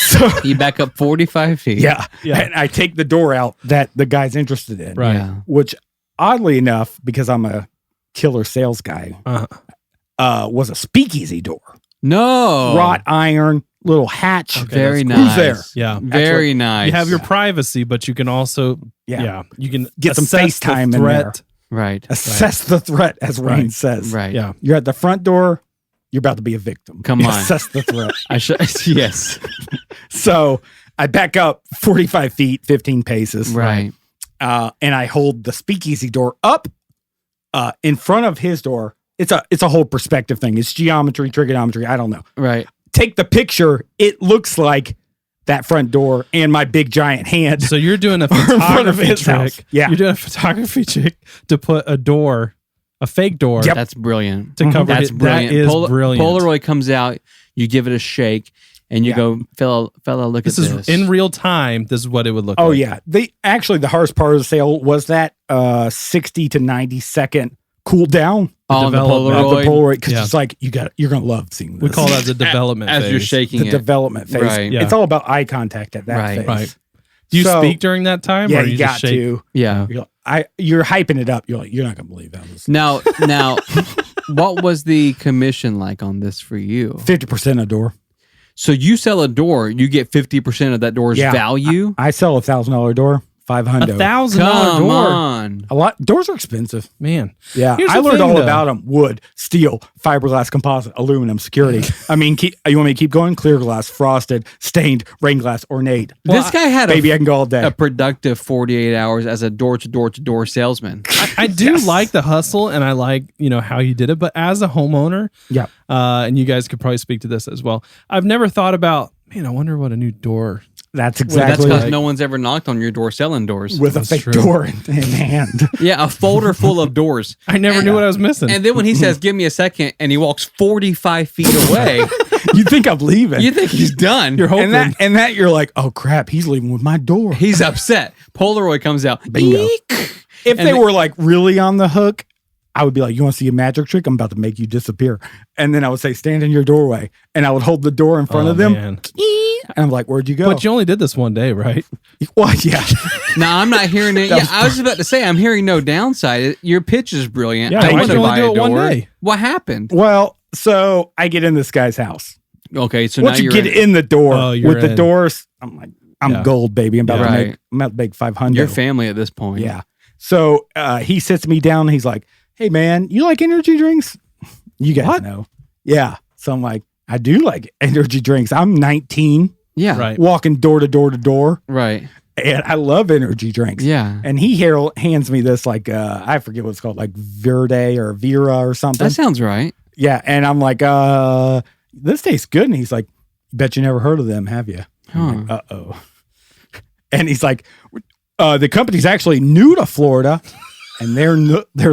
So you back up 45 feet. Yeah. And I take the door out that the guy's interested in. Right. Yeah. Which, oddly enough, because I'm a killer sales guy, was a speakeasy door. No. Wrought iron, little hatch. Okay, very nice. Who's there? Yeah. Very nice. You have your privacy, but you can also you can get some FaceTime in there. Right. Assess the threat, as Wayne says. Right. Yeah. You're at the front door. You're about to be a victim. Come on. Assess the threat. Yes. So I back up 45 feet, 15 paces. Right. And I hold the speakeasy door up in front of his door. It's a whole perspective thing. It's geometry, trigonometry. I don't know. Right. Take the picture. It looks like that front door and my big giant hand. So you're doing a front of photography his trick. house. Yeah. You're doing a photography trick to put a fake door That's brilliant. to cover That's it. brilliant. That is brilliant. Polaroid comes out, you give it a shake, and you go, fella, look This at is this. in real time. This is what it would look like. Oh yeah. The hardest part of the sale was that 60 to 90 second cool down on the development. of the Polaroid. Polaroid because Yeah. it's like you're gonna love seeing this. We call that the development as phase. you're shaking the it. development phase. Right. Yeah. It's all about eye contact at that Right. phase. Right. Do you So- speak during that time? Yeah, or you got just shake? to. Yeah. You're hyping it up. You're like, you're not gonna believe that was Now, what was the commission like on this for you? 50% a door. So you sell a door, you get 50% of that door's Yeah. value. I sell $1,000 door, $500. $1,000 Come door. on. A lot. Doors are expensive. Man. Yeah, Here's I the learned thing, all though. about them: wood, steel, fiberglass, composite, aluminum, security. I mean, you want me to keep going? Clear glass, frosted, stained, rain glass, ornate. This guy had Baby, I can go all day. a productive 48 hours as a door-to-door salesman. I do like the hustle and I like, how you did it. But as a homeowner, Yeah. and you guys could probably speak to this as well. I've never thought about, I wonder what a new door. That's That's exactly because right. no one's ever knocked on your door selling doors. With a That's fake true. door in hand. Yeah, a folder full of doors. I never knew what I was missing. And then when he says, give me a second, and he walks 45 feet away, You think I'm leaving? you think he's done. You're hoping. and that you're like, oh crap, he's leaving with my door. He's upset. Polaroid comes out. Bingo. Eek. If And they the- were like really on the hook, I would be like, you want to see a magic trick? I'm about to make you disappear. And then I would say, stand in your doorway. And I would hold the door in front Oh, of them. man. And I'm like, where'd you go? But you only did this one day, right? Well, yeah. No, I'm not hearing it. Yeah, I was about to say, I'm hearing no downside. Your pitch is brilliant. Yeah, I why'd want you to only buy do a it one door. day? What happened? Well, so I get in this guy's house. Okay, so Once now you you're get in the door Oh, you're with the in. doors, I'm like, I'm Yeah. gold, baby. I'm about Right. to make 500. your family at this point. Yeah. So he sits me down. And he's like, hey, man, you like energy drinks? You guys What? know. Yeah. So I'm like, I do like energy drinks. I'm 19, Yeah. Right. walking door to door to door, Right. and I love energy drinks. Yeah. And he hands me this, like, I forget what it's called, like Verde or Vera or something. That sounds right. Yeah. And I'm like, this tastes good. And he's like, bet you never heard of them, have you? I'm like, uh-oh. And he's like, the company's actually new to Florida, and they're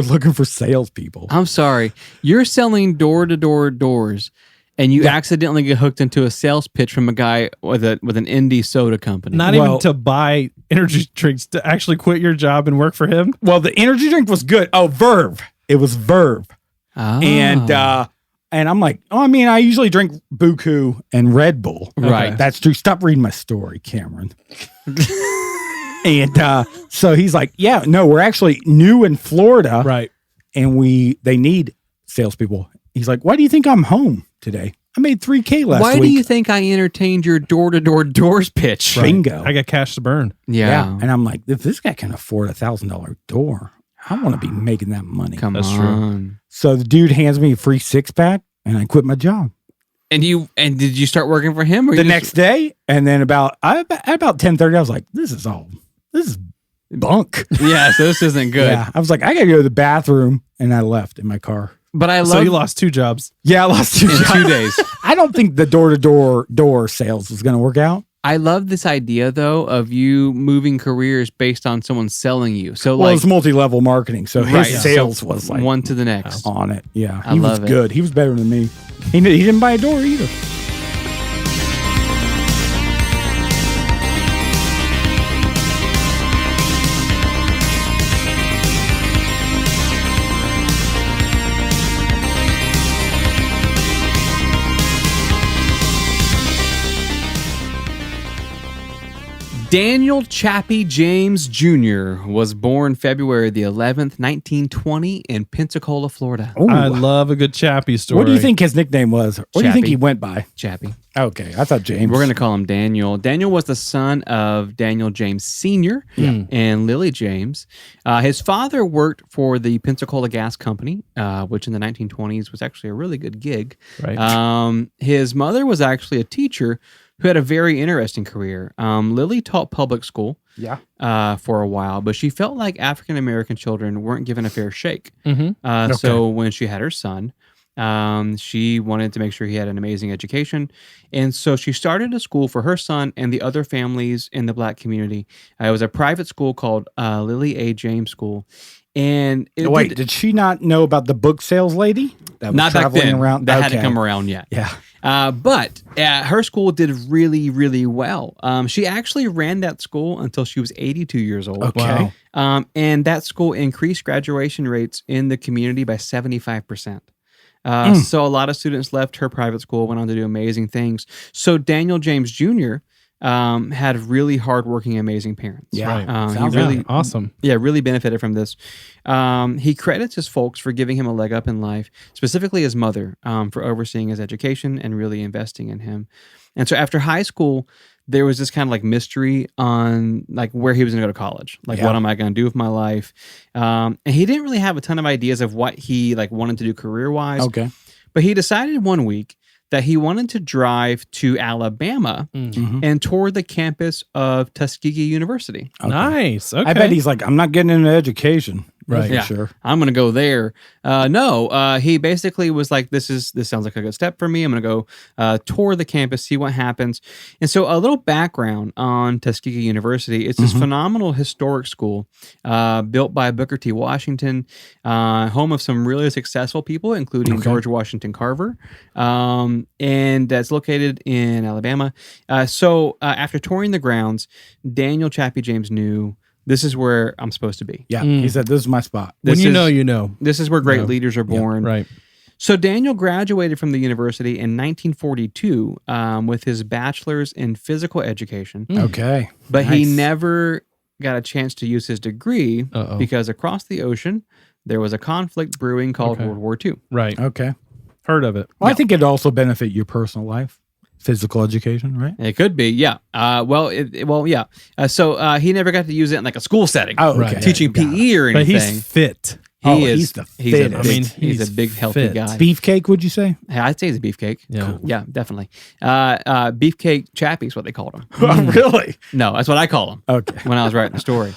looking for salespeople. I'm sorry. You're selling door-to-door doors, and you accidentally get hooked into a sales pitch from a guy with an indie soda company. Not Well- even to buy energy drinks, to actually quit your job and work for him. Well, the energy drink was good. Oh, Verve. It was Verve. Oh. And I'm like, I mean, I usually drink Buku and Red Bull. Right. That's true. Stop reading my story, Cameron. And so he's like, yeah, no, we're actually new in Florida. Right. And they need salespeople. He's like, why do you think I'm home today? I made $3K last Why week. do you think I entertained your door-to-door doors pitch? Right. Bingo. I got cash to burn. Yeah. And I'm like, if this guy can afford $1,000 door, I want to be making that money. Come That's true. on. So the dude hands me a free 6-pack and I quit my job And did you start working for him? Or the you next day. And then about 10:30, I was like, this is bunk. Yeah, so this isn't good. Yeah. I was like, I got to go to the bathroom. And I left in my car. But I So love you lost 2 jobs. Yeah, I lost 2 in jobs. 2 days. I don't think the door sales was going to work out. I love this idea though of you moving careers based on someone selling you. So Well, like it's multi-level marketing. So his Right. sales So was like one to the next. on it. Yeah. I He was love it. good. He was better than me. He didn't buy a door either. Daniel Chappie James Jr. was born February the 11th, 1920 in Pensacola, Florida. Ooh. I love a good Chappie story. What do you think his nickname was? What do you think Chappie. he went by? Chappie. Okay, I thought James. We're going to call him Daniel. Daniel was the son of Daniel James Sr. and Lily James. His father worked for the Pensacola Gas Company, which in the 1920s was actually a really good gig. Right. His mother was actually a teacher who had a very interesting career. Lily taught public school for a while, but she felt like African-American children weren't given a fair shake. Mm-hmm. So when she had her son, She wanted to make sure he had an amazing education. And so she started a school for her son and the other families in the Black community. It was a private school called Lily A. James School. And did she not know about the book sales lady that was not traveling back then. around? That hadn't come around yet. Yeah. But her school did really, really well. She actually ran that school until she was 82 years old. Okay. Wow. And that school increased graduation rates in the community by 75%. So a lot of students left her private school, went on to do amazing things. So Daniel James Jr. Had really hardworking, amazing parents. Yeah. He really awesome. Yeah, really benefited from this. He credits his folks for giving him a leg up in life, specifically his mother, for overseeing his education and really investing in him. And so after high school, there was this kind of like mystery on like where he was going to go to college. Like, what am I going to do with my life? And he didn't really have a ton of ideas of what he like wanted to do career wise. Okay. But he decided one week that he wanted to drive to Alabama and tour the campus of Tuskegee University. Okay. Nice. Okay. I bet he's like, I'm not getting into education. Right. For Yeah. sure. I'm going to go there. No, he basically was like, this sounds like a good step for me. I'm going to go tour the campus, see what happens. And so a little background on Tuskegee University. It's this phenomenal historic school built by Booker T. Washington, home of some really successful people, including George Washington Carver. And it's located in Alabama. So after touring the grounds, Daniel Chappie James knew, this is where I'm supposed to be. Yeah. He said, this is my spot. When you know, you know. This is where great leaders are born. Right. So Daniel graduated from the university in 1942 with his bachelor's in physical education. Okay. But he never got a chance to use his degree Uh-oh. because across the ocean, there was a conflict brewing called World War II. Right. Okay. Heard of it. Well, I think it'd also benefit your personal life. Physical education, right? It could be, yeah. Yeah. So he never got to use it in like a school setting, Oh, okay. teaching Got it. PE or But anything. he's fit. He's the he's fittest. a I big, mean, he's a he's big, healthy fit. guy. Beefcake, would you say? Hey, I'd say he's a beefcake. Yeah. Cool. Yeah, definitely. Beefcake Chappie is what they called him. Really? No, that's what I call him. Okay. When I was writing the story.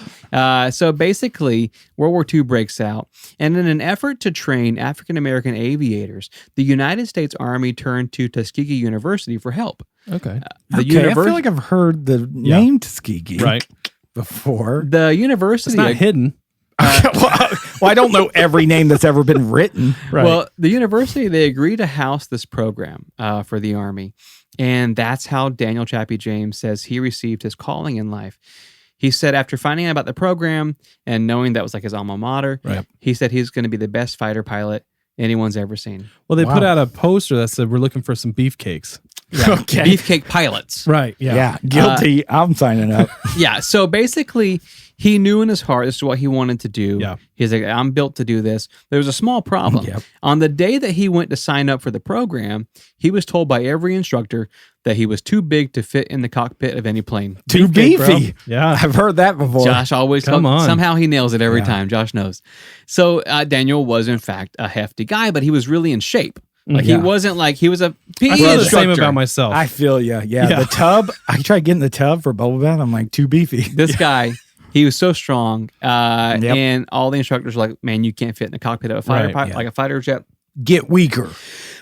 So basically, World War II breaks out, and in an effort to train African-American aviators, the United States Army turned to Tuskegee University for help. Okay. The I feel like I've heard the name Tuskegee before. The university... It's not hidden. Well, I don't know every name that's ever been written. Right. Well, the university, they agreed to house this program for the Army. And that's how Daniel Chappie James says he received his calling in life. He said after finding out about the program and knowing that was like his alma mater, he said he's going to be the best fighter pilot anyone's ever seen. Well, they put out a poster that said, we're looking for some beefcakes. Yeah. Okay. Beefcake pilots. Right. Yeah. Yeah. Guilty. I'm signing up. Yeah. So basically, he knew in his heart this is what he wanted to do. Yeah. He's like, I'm built to do this. There was a small problem. Yep. On the day that he went to sign up for the program, he was told by every instructor that he was too big to fit in the cockpit of any plane. Too Beefcake, bro. beefy. Yeah. I've heard that before. Josh always Come on. somehow he nails it every Yeah. time. Josh knows. So Daniel was in fact a hefty guy, but he was really in shape. Like he wasn't like he was a PE I feel the instructor. same about myself. I feel you. Yeah. The tub. I tried getting the tub for bubble bath. I'm like, too beefy. This guy, he was so strong, and all the instructors were like, "Man, you can't fit in the cockpit of a fighter Right, like a fighter jet." Get weaker.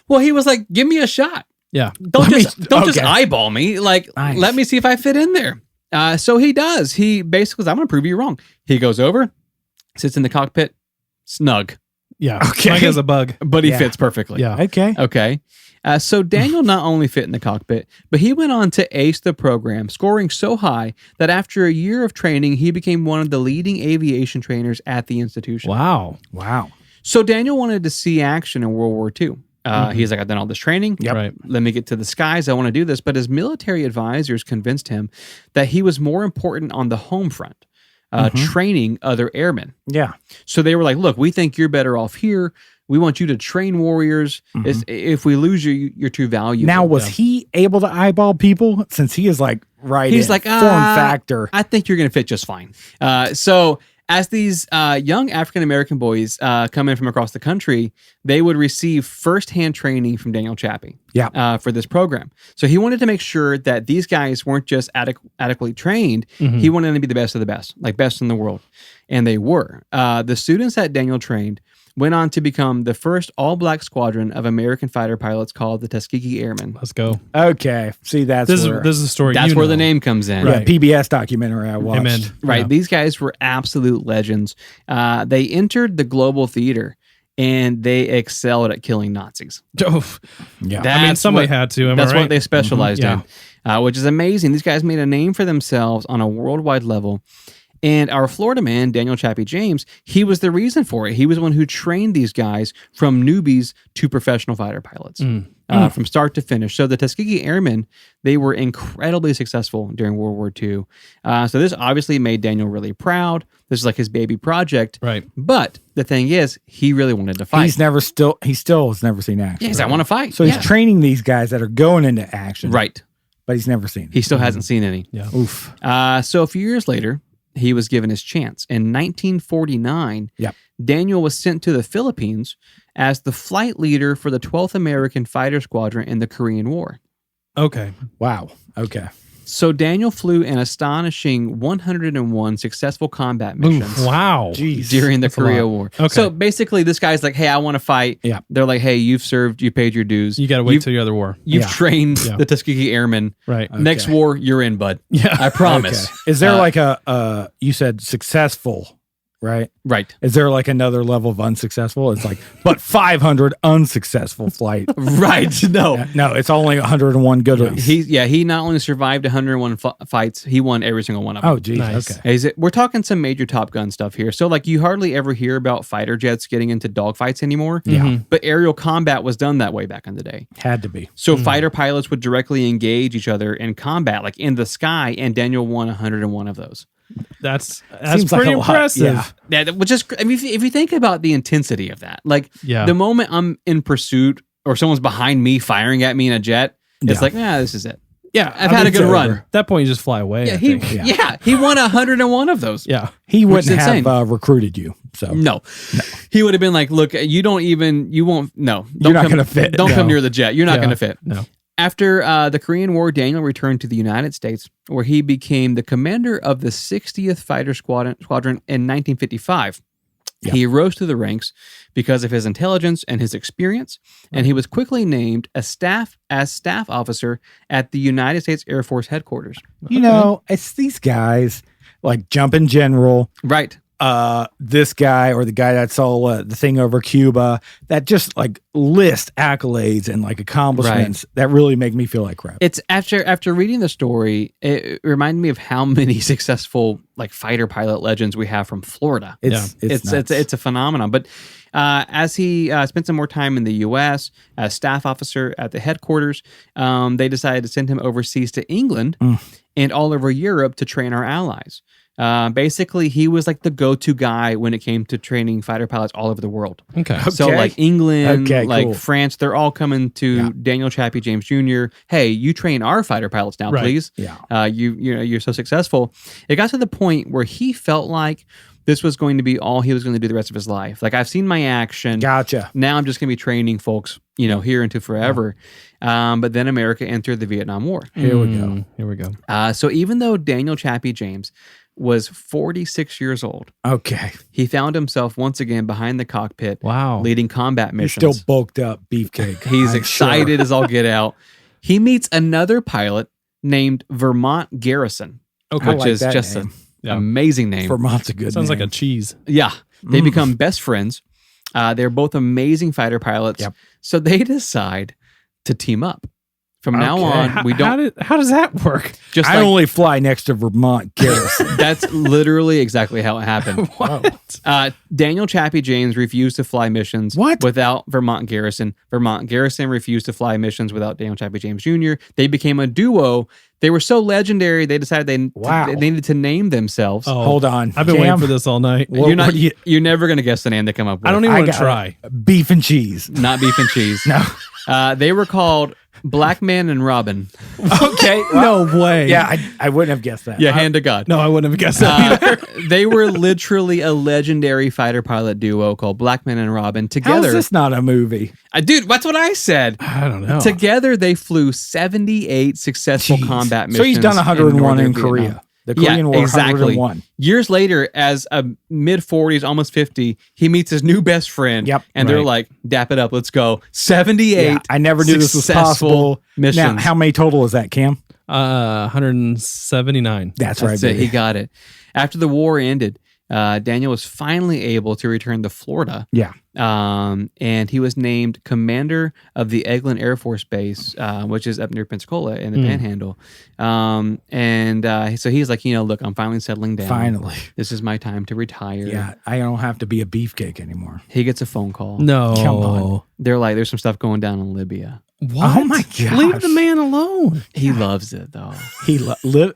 Well, he was like, "Give me a shot. yeah. Don't just okay. eyeball me. Like, Nice. let me see if I fit in there." So he does. He basically says, "I'm going to prove you wrong." He goes over, sits in the cockpit, snug, Yeah. Okay. Like as a bug. but he Yeah. fits perfectly. Yeah. Okay. Okay. So Daniel not only fit in the cockpit, but he went on to ace the program, scoring so high that after a year of training, he became one of the leading aviation trainers at the institution. Wow. Wow. So Daniel wanted to see action in World War II. He's like, I've done all this training. Yep. Right. Let me get to the skies. I want to do this. But his military advisors convinced him that he was more important on the home front, training other airmen. Yeah. So they were like, look, we think you're better off here. We want you to train warriors. If we lose you, you're too valuable. Now, was he able to eyeball people since he is like He's in like, form factor? I think you're going to fit just fine. So as these young African-American boys come in from across the country, they would receive firsthand training from Daniel Chappie for this program. So he wanted to make sure that these guys weren't just adequately trained. He wanted them to be the best of the best, like best in the world. And they were. The students that Daniel trained went on to become the first all-black squadron of American fighter pilots called the Tuskegee Airmen. Let's go. Okay. See, This is a story. That's where the name comes in. Yeah, PBS documentary I watched. Amen. Right. Yeah. These guys were absolute legends. They entered the global theater and they excelled at killing Nazis. Oh, Yeah. That's somebody what- had to. Am That's I right? what they specialized Yeah. in, which is amazing. These guys made a name for themselves on a worldwide level. And our Florida man, Daniel Chappie James, he was the reason for it. He was the one who trained these guys from newbies to professional fighter pilots from start to finish. So the Tuskegee Airmen, they were incredibly successful during World War II. So this obviously made Daniel really proud. This is like his baby project. Right. But the thing is, he really wanted to fight. He still has never seen action. Yes, I want to fight. So he's training these guys that are going into action. Right. But he's never seen it. He still hasn't seen any. Yeah. Oof. So a few years later, he was given his chance. In 1949, Daniel was sent to the Philippines as the flight leader for the 12th American Fighter Squadron in the Korean War. Okay. Wow. Okay. So Daniel flew an astonishing 101 successful combat missions Wow. Jeez. during the That's a Korea lot. War. Okay. So basically, this guy's like, hey, I want to fight. Yeah. They're like, hey, you've served, you paid your dues. You got to wait till you're at the war. You've Yeah. trained Yeah. the Tuskegee Airmen. Right. Next war, you're in, bud. Yeah. I promise. Okay. Is there like a you said successful, right? Right. Is there like another level of unsuccessful? It's like, but 500 unsuccessful flight. Right. No. No, it's only 101 good ones. He not only survived 101 fights, he won every single one of them. Oh, geez. Nice. Okay. We're talking some major Top Gun stuff here. So, like, you hardly ever hear about fighter jets getting into dogfights anymore. Yeah. But aerial combat was done that way back in the day. Had to be. So, fighter pilots would directly engage each other in combat, like in the sky, and Daniel won 101 of those. That's Seems like pretty a lot. impressive. Yeah. That was just, I mean, if you think about the intensity of that, like Yeah. the moment I'm in pursuit or someone's behind me firing at me in a jet, it's Yeah. like, this is it. Yeah. I've had a good run. At that point, you just fly away. I think. He won 101 of those. Yeah. He Which is wouldn't insane. have recruited you. So No. He would have been like, look, you won't, no. You're not gonna fit. Don't come No. near the jet. You're not Yeah. going to fit. No. After the Korean War, Daniel returned to the United States, where he became the commander of the 60th Fighter Squadron in 1955. Yeah. He rose through the ranks because of his intelligence and his experience, and he was quickly named as staff officer at the United States Air Force headquarters. you know, it's these guys like Jumpin' General, Right. this guy or the guy that saw the thing over Cuba that just like list accolades and like accomplishments that really make me feel like crap. It's after reading the story, it reminded me of how many successful like fighter pilot legends we have from Florida. It's nuts. It's a phenomenon. But as he spent some more time in the U.S. as staff officer at the headquarters, they decided to send him overseas to England and all over Europe to train our allies. Basically, he was like the go-to guy when it came to training fighter pilots all over the world. Okay. So like England, like cool. France, they're all coming to Daniel Chappie James Jr. Hey, you train our fighter pilots now, Right. please. Yeah. You're so successful. It got to the point where he felt like this was going to be all he was going to do the rest of his life. Like, I've seen my action. Gotcha. Now I'm just going to be training folks, here into forever. But then America entered the Vietnam War. Here we go. Here we go. So even though Daniel Chappie James was 46 years old, Okay. he found himself once again behind the cockpit, Wow. leading combat He's missions. still bulked up beefcake. He's I'm excited as all get out. He meets another pilot named Vermont Garrison, Okay. I which like is that just name. an amazing name. sure. Vermont's a good Sounds name. like a cheese. Yeah. They become best friends. They're both amazing fighter pilots. Yep. So they decide to team up. From now Okay. on, we don't How does that work? just I like only fly next to Vermont Garrison. that's literally exactly how it happened. What? Daniel Chappie James refused to fly missions without Vermont Garrison. Vermont Garrison refused to fly missions without Daniel Chappie James Jr. They became a duo. They were so legendary, they decided they needed to name themselves. Oh, Hold on. I've been Cam, waiting for this all night. What- You're never going to guess the name they come up with. I don't even I want to got try. beef and cheese. Not beef and cheese. No. They were called Black Man and Robin. Okay. No way. Yeah, I wouldn't have guessed that. Yeah, hand to God. No, I wouldn't have guessed that either. They were literally a legendary fighter pilot duo called Black Man and Robin. How Together, is this not a movie? Dude, that's what I said. I don't know. Together, they flew 78 successful Jeez. combat So missions. he's done 101 northern in Vietnam. Korea. The Korean War, exactly. 101. Years later, as a mid-40s, almost 50, he meets his new best friend. Yep. And they're like, dap it up, let's go. 78. Yeah, I never knew this was possible. Missions. Now, how many total is that, Cam? 179. That's right, it. baby. He got it. After the war ended, Daniel was finally able to return to Florida. Yeah. And he was named commander of the Eglin Air Force Base, which is up near Pensacola in the Panhandle. So he's like, look, I'm finally settling down. Finally. This is my time to retire. Yeah, I don't have to be a beefcake anymore. He gets a phone call. No. Come on. They're like, there's some stuff going down in Libya. What? Oh my gosh. Leave the man alone. He loves it, though. He's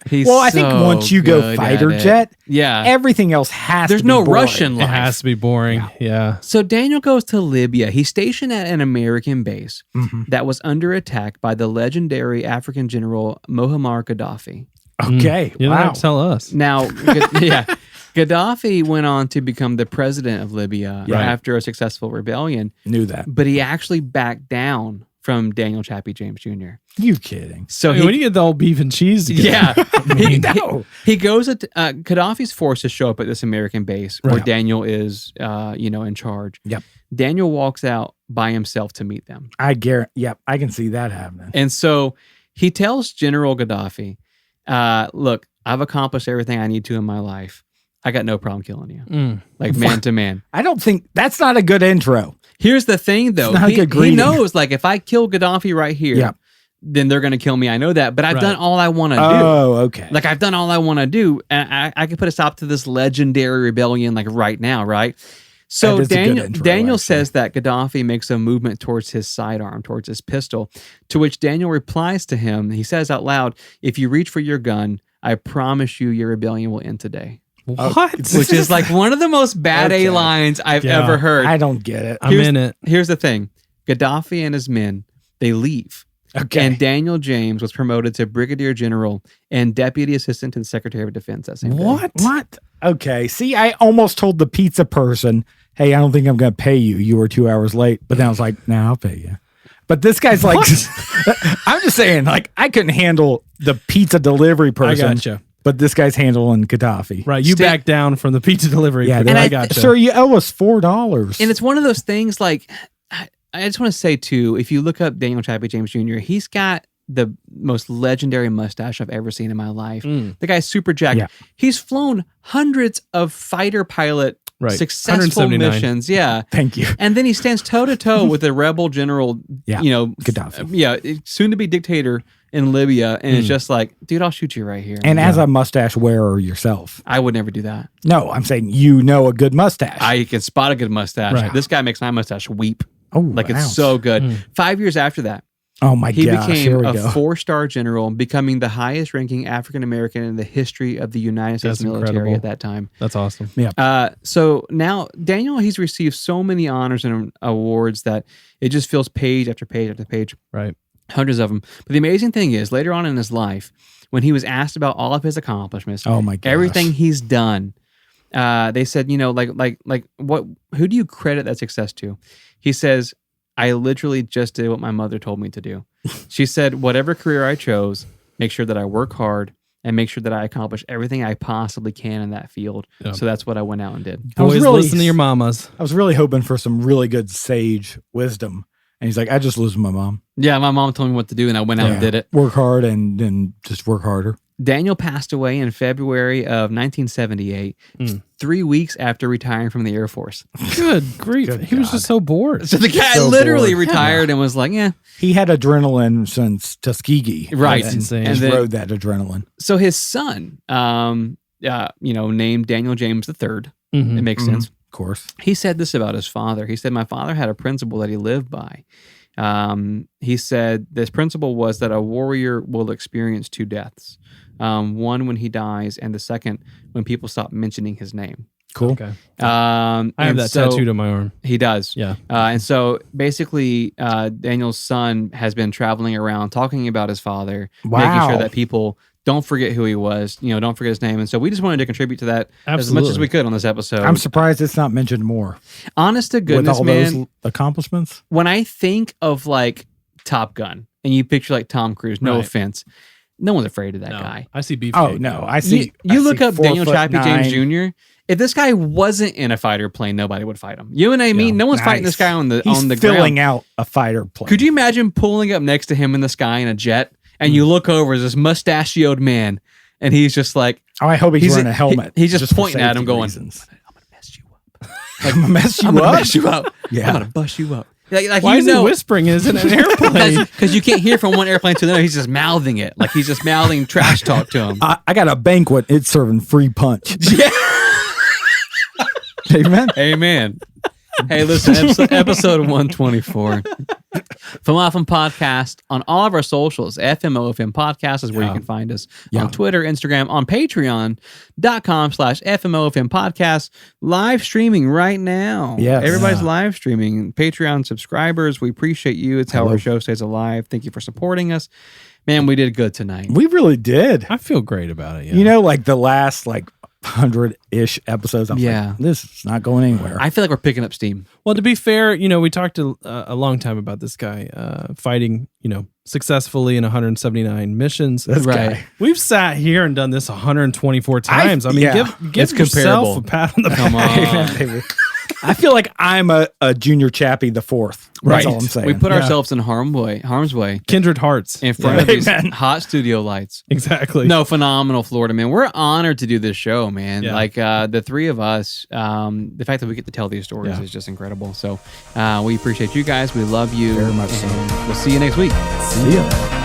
He's I think so once you go good fighter at it. jet, Yeah. everything else has There's to be no boring. Russian It life. has to be boring. Yeah. So Daniel goes to Libya. He's stationed at an American base that was under attack by the legendary African general Muammar Gaddafi. Okay. You don't Wow. have to tell us. Now, Gaddafi went on to become the president of Libya after a successful rebellion, Knew that. but he actually backed down from Daniel Chappie James Jr. You kidding. So When you get the whole beef and cheese together. Yeah. He goes at Gaddafi's forces show up at this American base where Right. Daniel is in charge. Yep. Daniel walks out by himself to meet them. I guarantee. Yep. I can see that happening. And so he tells General Gaddafi, look, I've accomplished everything I need to in my life. I got no problem killing you. Like man to man. I don't think that's not a good intro. Here's the thing though. It's not a good He greeting. knows like if I kill Gaddafi right here, Yeah. then they're going to kill me. I know that, but I've Right. done all I want to do. Oh, okay. Like I've done all I want to do, and I could put a stop to this legendary rebellion like right now, right? So That is a good intro, Daniel actually. says that Gaddafi makes a movement towards his sidearm, towards his pistol, to which Daniel replies to him. He says out loud, "If you reach for your gun, I promise you your rebellion will end today." What? Which is like one of the most bad Okay. A lines I've Yeah. ever heard. I don't get it. I'm in it. Here's the thing: Gaddafi and his men, they leave. Okay. And Daniel James was promoted to brigadier general and deputy assistant to the secretary of defense that same day. What? Okay. See, I almost told the pizza person, hey, I don't think I'm going to pay you. You were 2 hours late. But then I was like, nah, I'll pay you. But this guy's like, I'm just saying, like, I couldn't handle the pizza delivery person. I gotcha. But this guy's handling Gaddafi. Right. You back down from the pizza delivery. Yeah. I I got you. Sir, you owe us $4. And it's one of those things like, I just want to say too, if you look up Daniel Chappie James Jr., he's got the most legendary mustache I've ever seen in my life. The guy's super jacked. Yeah. He's flown hundreds of fighter pilot successful 179. missions. Yeah. Thank you. And then he stands toe to toe with the rebel general, Yeah. Gaddafi. Gaddafi. Yeah. Soon to be dictator in Libya. And it's just like, dude, I'll shoot you right here. And as a mustache wearer yourself. I would never do that. No, I'm saying you know a good mustache. I can spot a good mustache. Right. This guy makes my mustache weep. oh, Like it's ouch. so good. 5 years after that, Oh, my he gosh. Here became we a go. 4-star general, becoming the highest ranking African American in the history of the United States That's military incredible. at that time. That's awesome. So now Daniel, he's received so many honors and awards that it just fills page after page after page, Right. hundreds of them. But the amazing thing is, later on in his life, when he was asked about all of his accomplishments, Oh, my gosh. everything he's done, they said, who do you credit that success to? He says, I literally just did what my mother told me to do. She said, whatever career I chose, make sure that I work hard and make sure that I accomplish everything I possibly can in that field. Yeah. So that's what I went out and did. I was Boys, really- listen to your mamas. I was really hoping for some really good sage wisdom. And he's like, I just lose my mom. Yeah, my mom told me what to do and I went out and did it. Work hard and then just work harder. Daniel passed away in February of 1978, 3 weeks after retiring from the Air Force. Good grief. Good He was God. just so bored. So the guy So literally bored. retired and was like, yeah. He had adrenaline since Tuskegee. Right. And Insane. just And then- rode that adrenaline. So his son, named Daniel James III, it makes sense. Of course. He said this about his father. He said, my father had a principle that he lived by. He said this principle was that a warrior will experience 2 deaths. One when he dies, and the second when people stop mentioning his name. Cool. Okay. I have that tattooed on my arm. He does. Yeah. And so basically, Daniel's son has been traveling around talking about his father, making Wow. sure that people don't forget who he was, don't forget his name. And so we just wanted to contribute to that as much as Absolutely. we could on this episode. I'm surprised it's not mentioned more. Honest to goodness, with all man, those accomplishments. when I think of like Top Gun and you picture like Tom Cruise, no Right. offense, No one's afraid of that guy. I see beef. Oh no, I see. You look up Daniel 4'9". Chappie James Jr. If this guy wasn't in a fighter plane, nobody would fight him. You and I mean, no one's fighting this guy on the filling ground. out a fighter plane. Could you imagine pulling up next to him in the sky in a jet, and you look over as this mustachioed man, and he's just like, oh, I hope he's wearing a helmet. He's just pointing at him, going, reasons. "I'm gonna mess you up. I'm gonna mess you I'm up. gonna mess you up. Yeah. I'm gonna bust you up." Like Why is he whispering? Is it an airplane? Because you can't hear from one airplane to another. He's just mouthing it. Like he's just mouthing trash talk to him. I got a banquet. It's serving free punch. Yeah. Amen. Amen. Hey, listen, episode 124. From Often Podcast on all of our socials. FMOFM Podcast is where you can find us on Twitter, Instagram, on patreon.com/FMOFM Podcast. Live streaming right now. Yes. Everybody's live streaming. Patreon subscribers, we appreciate you. It's how our show stays alive. Thank you for supporting us. Man, we did good tonight. We really did. I feel great about it. Yeah. You know, like the last 100-ish episodes. I'm like, this is not going anywhere. I feel like we're picking up steam. Well, to be fair, we talked a long time about this guy fighting, successfully in 179 missions. This guy. We've sat here and done this 124 times. I mean, give yourself a pat on the back. Come on. I feel like I'm a junior Chappie the fourth. That's all I'm saying. We put ourselves in harm's way. Kindred hearts. In front of these hot studio lights. Exactly. No, phenomenal Florida, man. We're honored to do this show, man. Yeah. Like the three of us, the fact that we get to tell these stories is just incredible. So we appreciate you guys. We love you. Very much so. We'll see you next week. See ya.